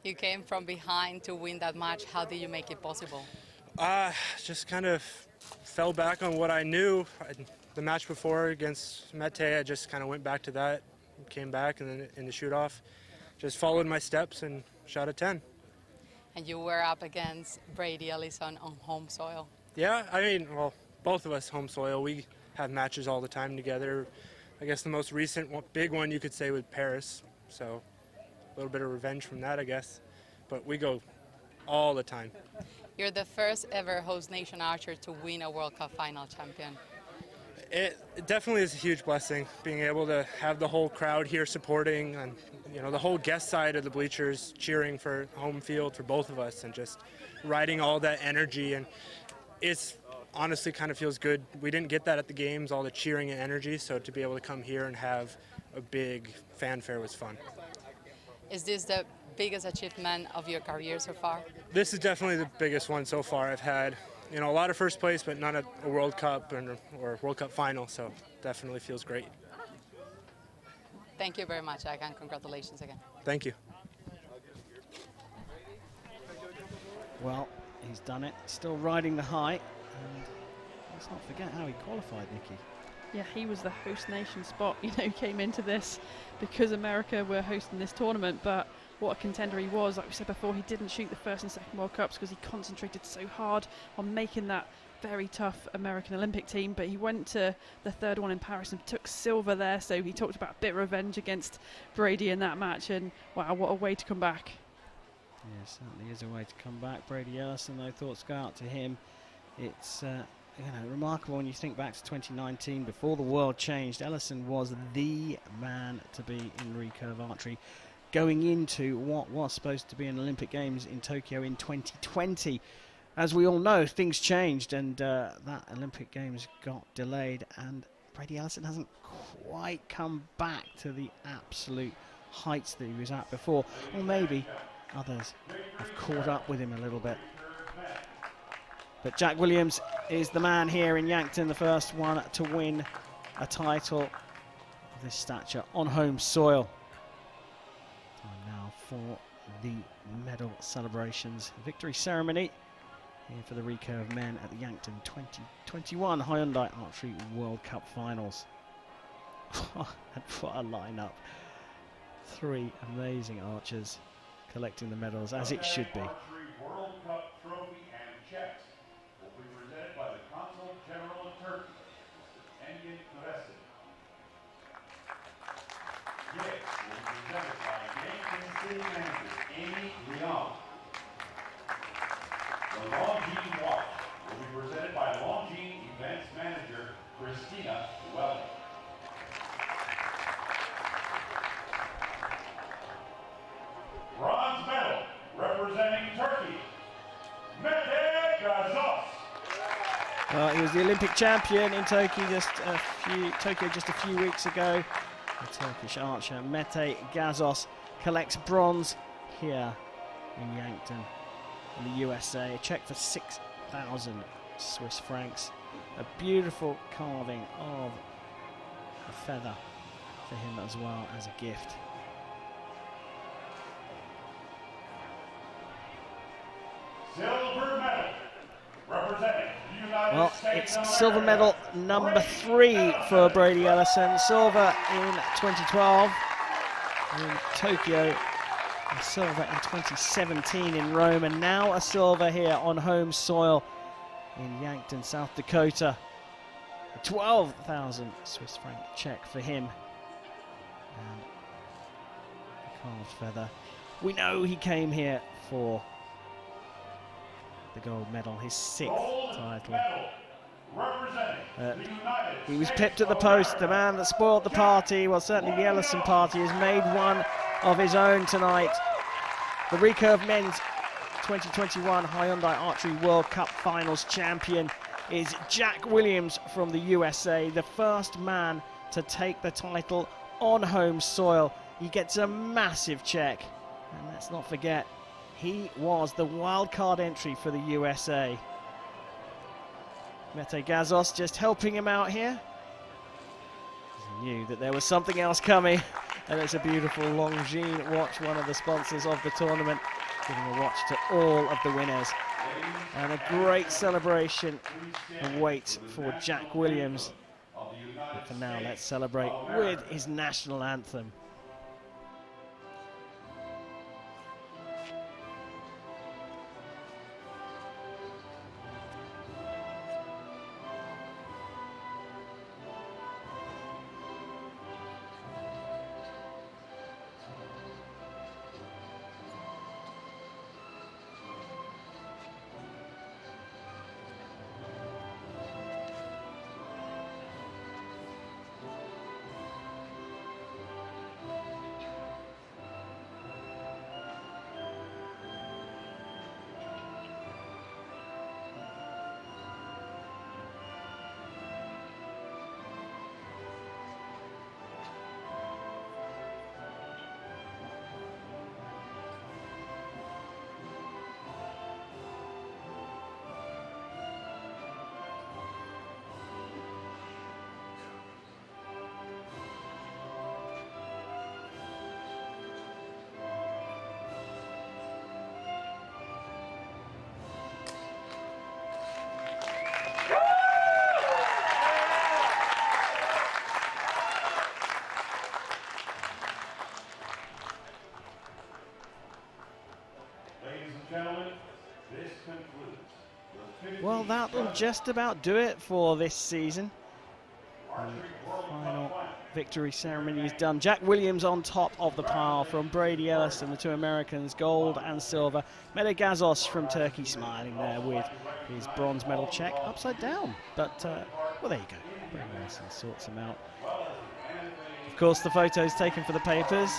You came from behind to win that match. How did you make it possible? Just kind of fell back on what I knew. The match before against Mete, I just kind of went back to that, came back, and then in the shoot-off, just followed my steps and shot a 10. And you were up against Brady Ellison on home soil. Yeah, I mean, well, both of us home soil. We have matches all the time together. I guess the most recent big one you could say was Paris, so a little bit of revenge from that, I guess. But we go all the time. You're the first ever host nation archer to win a World Cup final champion. It definitely is a huge blessing, being able to have the whole crowd here supporting, and you know, the whole guest side of the bleachers cheering for home field for both of us, and just riding all that energy. And it's honestly kind of feels good. We didn't get that at the games, all the cheering and energy, so to be able to come here and have a big fanfare was fun. Is this the biggest achievement of your career so far? This is definitely the biggest one so far. I've had, you know, a lot of first place, but none at a World Cup or World Cup final, so definitely feels great. Thank you very much, Jack, and congratulations again. Thank you. Well, he's done it, still riding the high, and let's not forget how he qualified, Nikki. Yeah, he was the host nation spot, you know, came into this because America were hosting this tournament, but what a contender he was. Like we said before, he didn't shoot the first and second World Cups because he concentrated so hard on making that very tough American Olympic team, but he went to the third one in Paris and took silver there, so he talked about a bit of revenge against Brady in that match, and wow, what a way to come back. Yeah, certainly is a way to come back. Brady Ellison, though, thoughts go out to him. It's you know, remarkable when you think back to 2019, before the world changed. Ellison was the man to be in recurve archery, going into what was supposed to be an Olympic Games in Tokyo in 2020. As we all know, things changed, and that Olympic Games got delayed, and Brady Ellison hasn't quite come back to the absolute heights that he was at before, or maybe others have caught up with him a little bit. But Jack Williams is the man here in Yankton, the first one to win a title of this stature on home soil. Time now for the medal celebrations. Victory ceremony here for the recurve men at the Yankton 2021 Hyundai Archery World Cup Finals. And what a lineup. 3 amazing archers collecting the medals as it should be. World Cup trophy and checks will be presented by the Consul General of Turkey, Mr. Gifts will be presented by Yankton City Manager Amy Leon. The Longines Watch will be presented by Longines Events Manager Christina Welling. Bronze medal representing Turkey, Mete Gazos. He was the Olympic champion in Tokyo just a few weeks ago. The Turkish archer Mete Gazos collects bronze here in Yankton, in the USA. A check for 6,000 Swiss francs. A beautiful carving of a feather for him as well as a gift. Silver medal representing the United States. It's silver medal number 3 for Brady Ellison. Silver in 2012 in Tokyo, a silver in 2017 in Rome, and now a silver here on home soil in Yankton, South Dakota. A 12,000 Swiss franc check for him. And a carved feather. We know he came here for the gold medal, his 6th title. He was pipped at the post. The man that spoiled the party, well, certainly the Ellison party, has made one of his own tonight. The recurve men's 2021 Hyundai Archery World Cup Finals champion is Jack Williams from the USA, the first man to take the title on home soil. He gets a massive check, and let's not forget, he was the wildcard entry for the USA. Mete Gazos just helping him out here. He knew that there was something else coming, and it's a beautiful Longines watch, one of the sponsors of the tournament, giving a watch to all of the winners. And a great celebration awaits for Jack Williams. But for now, let's celebrate with his national anthem. Well, that'll just about do it for this season. The final victory ceremony is done. Jack Williams on top of the pile from Brady Ellison, the 2 Americans, gold and silver. Mete Gazos from Turkey smiling there with his bronze medal check upside down. But, well, there you go. Brady Ellison sorts him out. Of course, the photos taken for the papers.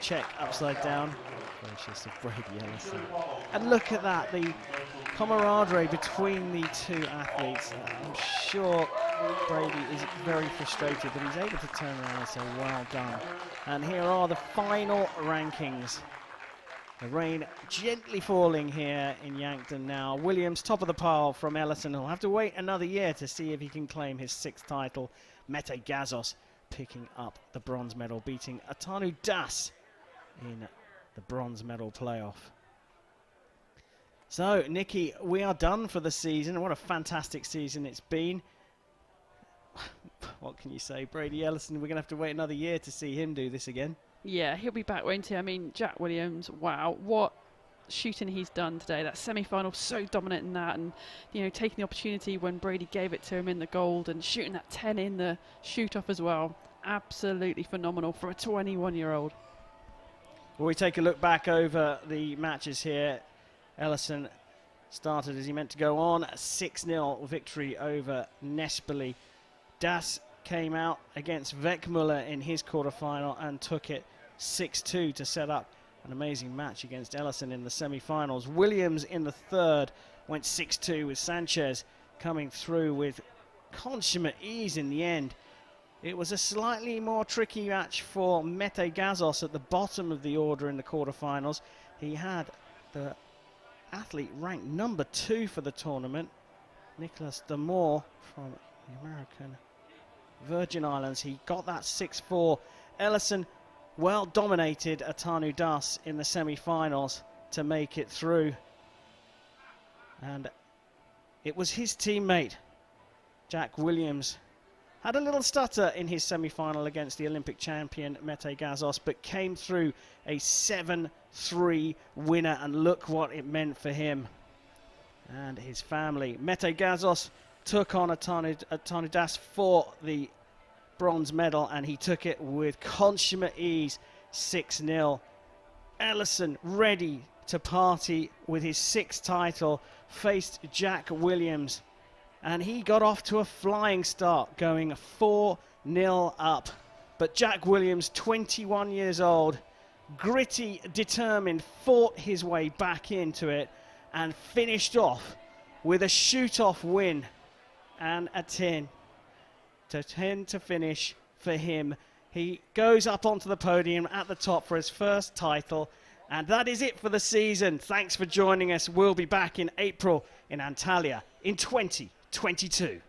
Check upside down. Gracious of Brady Ellison. And look at that, the camaraderie between the 2 athletes. I'm sure Brady is very frustrated, but he's able to turn around and say, well done. And here are the final rankings. The rain gently falling here in Yankton now. Williams top of the pile from Ellison. He'll have to wait another year to see if he can claim his 6th title. Mete Gazos picking up the bronze medal, beating Atanu Das in the bronze medal playoff. So, Nikki, we are done for the season. What a fantastic season it's been. What can you say? Brady Ellison, we're going to have to wait another year to see him do this again. Yeah, he'll be back, won't he? I mean, Jack Williams, wow, what shooting he's done today. That semi-final, so dominant in that, and, you know, taking the opportunity when Brady gave it to him in the gold and shooting that 10 in the shoot-off as well. Absolutely phenomenal for a 21-year-old. Well, we take a look back over the matches here. Ellison started as he meant to go on. A 6-0 victory over Nespoli. Das came out against Weckmuller in his quarterfinal and took it 6-2 to set up an amazing match against Ellison in the semi-finals. Williams in the third went 6-2 with Sanchez coming through with consummate ease in the end. It was a slightly more tricky match for Mete Gazos at the bottom of the order in the quarterfinals. He had the athlete ranked number 2 for the tournament, Nicholas Damore from the American Virgin Islands. He got that 6-4. Ellison well dominated Atanu Das in the semi-finals to make it through. And it was his teammate, Jack Williams, had a little stutter in his semi-final against the Olympic champion Mete Gazos, but came through a 7-3 winner, and look what it meant for him and his family. Mete Gazos took on Atanu Das for the bronze medal, and he took it with consummate ease, 6-0. Ellison, ready to party with his 6th title, faced Jack Williams, and he got off to a flying start, going 4-0 up. But Jack Williams, 21 years old, gritty, determined, fought his way back into it and finished off with a shoot-off win and a 10 to finish for him. He goes up onto the podium at the top for his first title, and that is it for the season. Thanks for joining us. We'll be back in April in Antalya in 2022.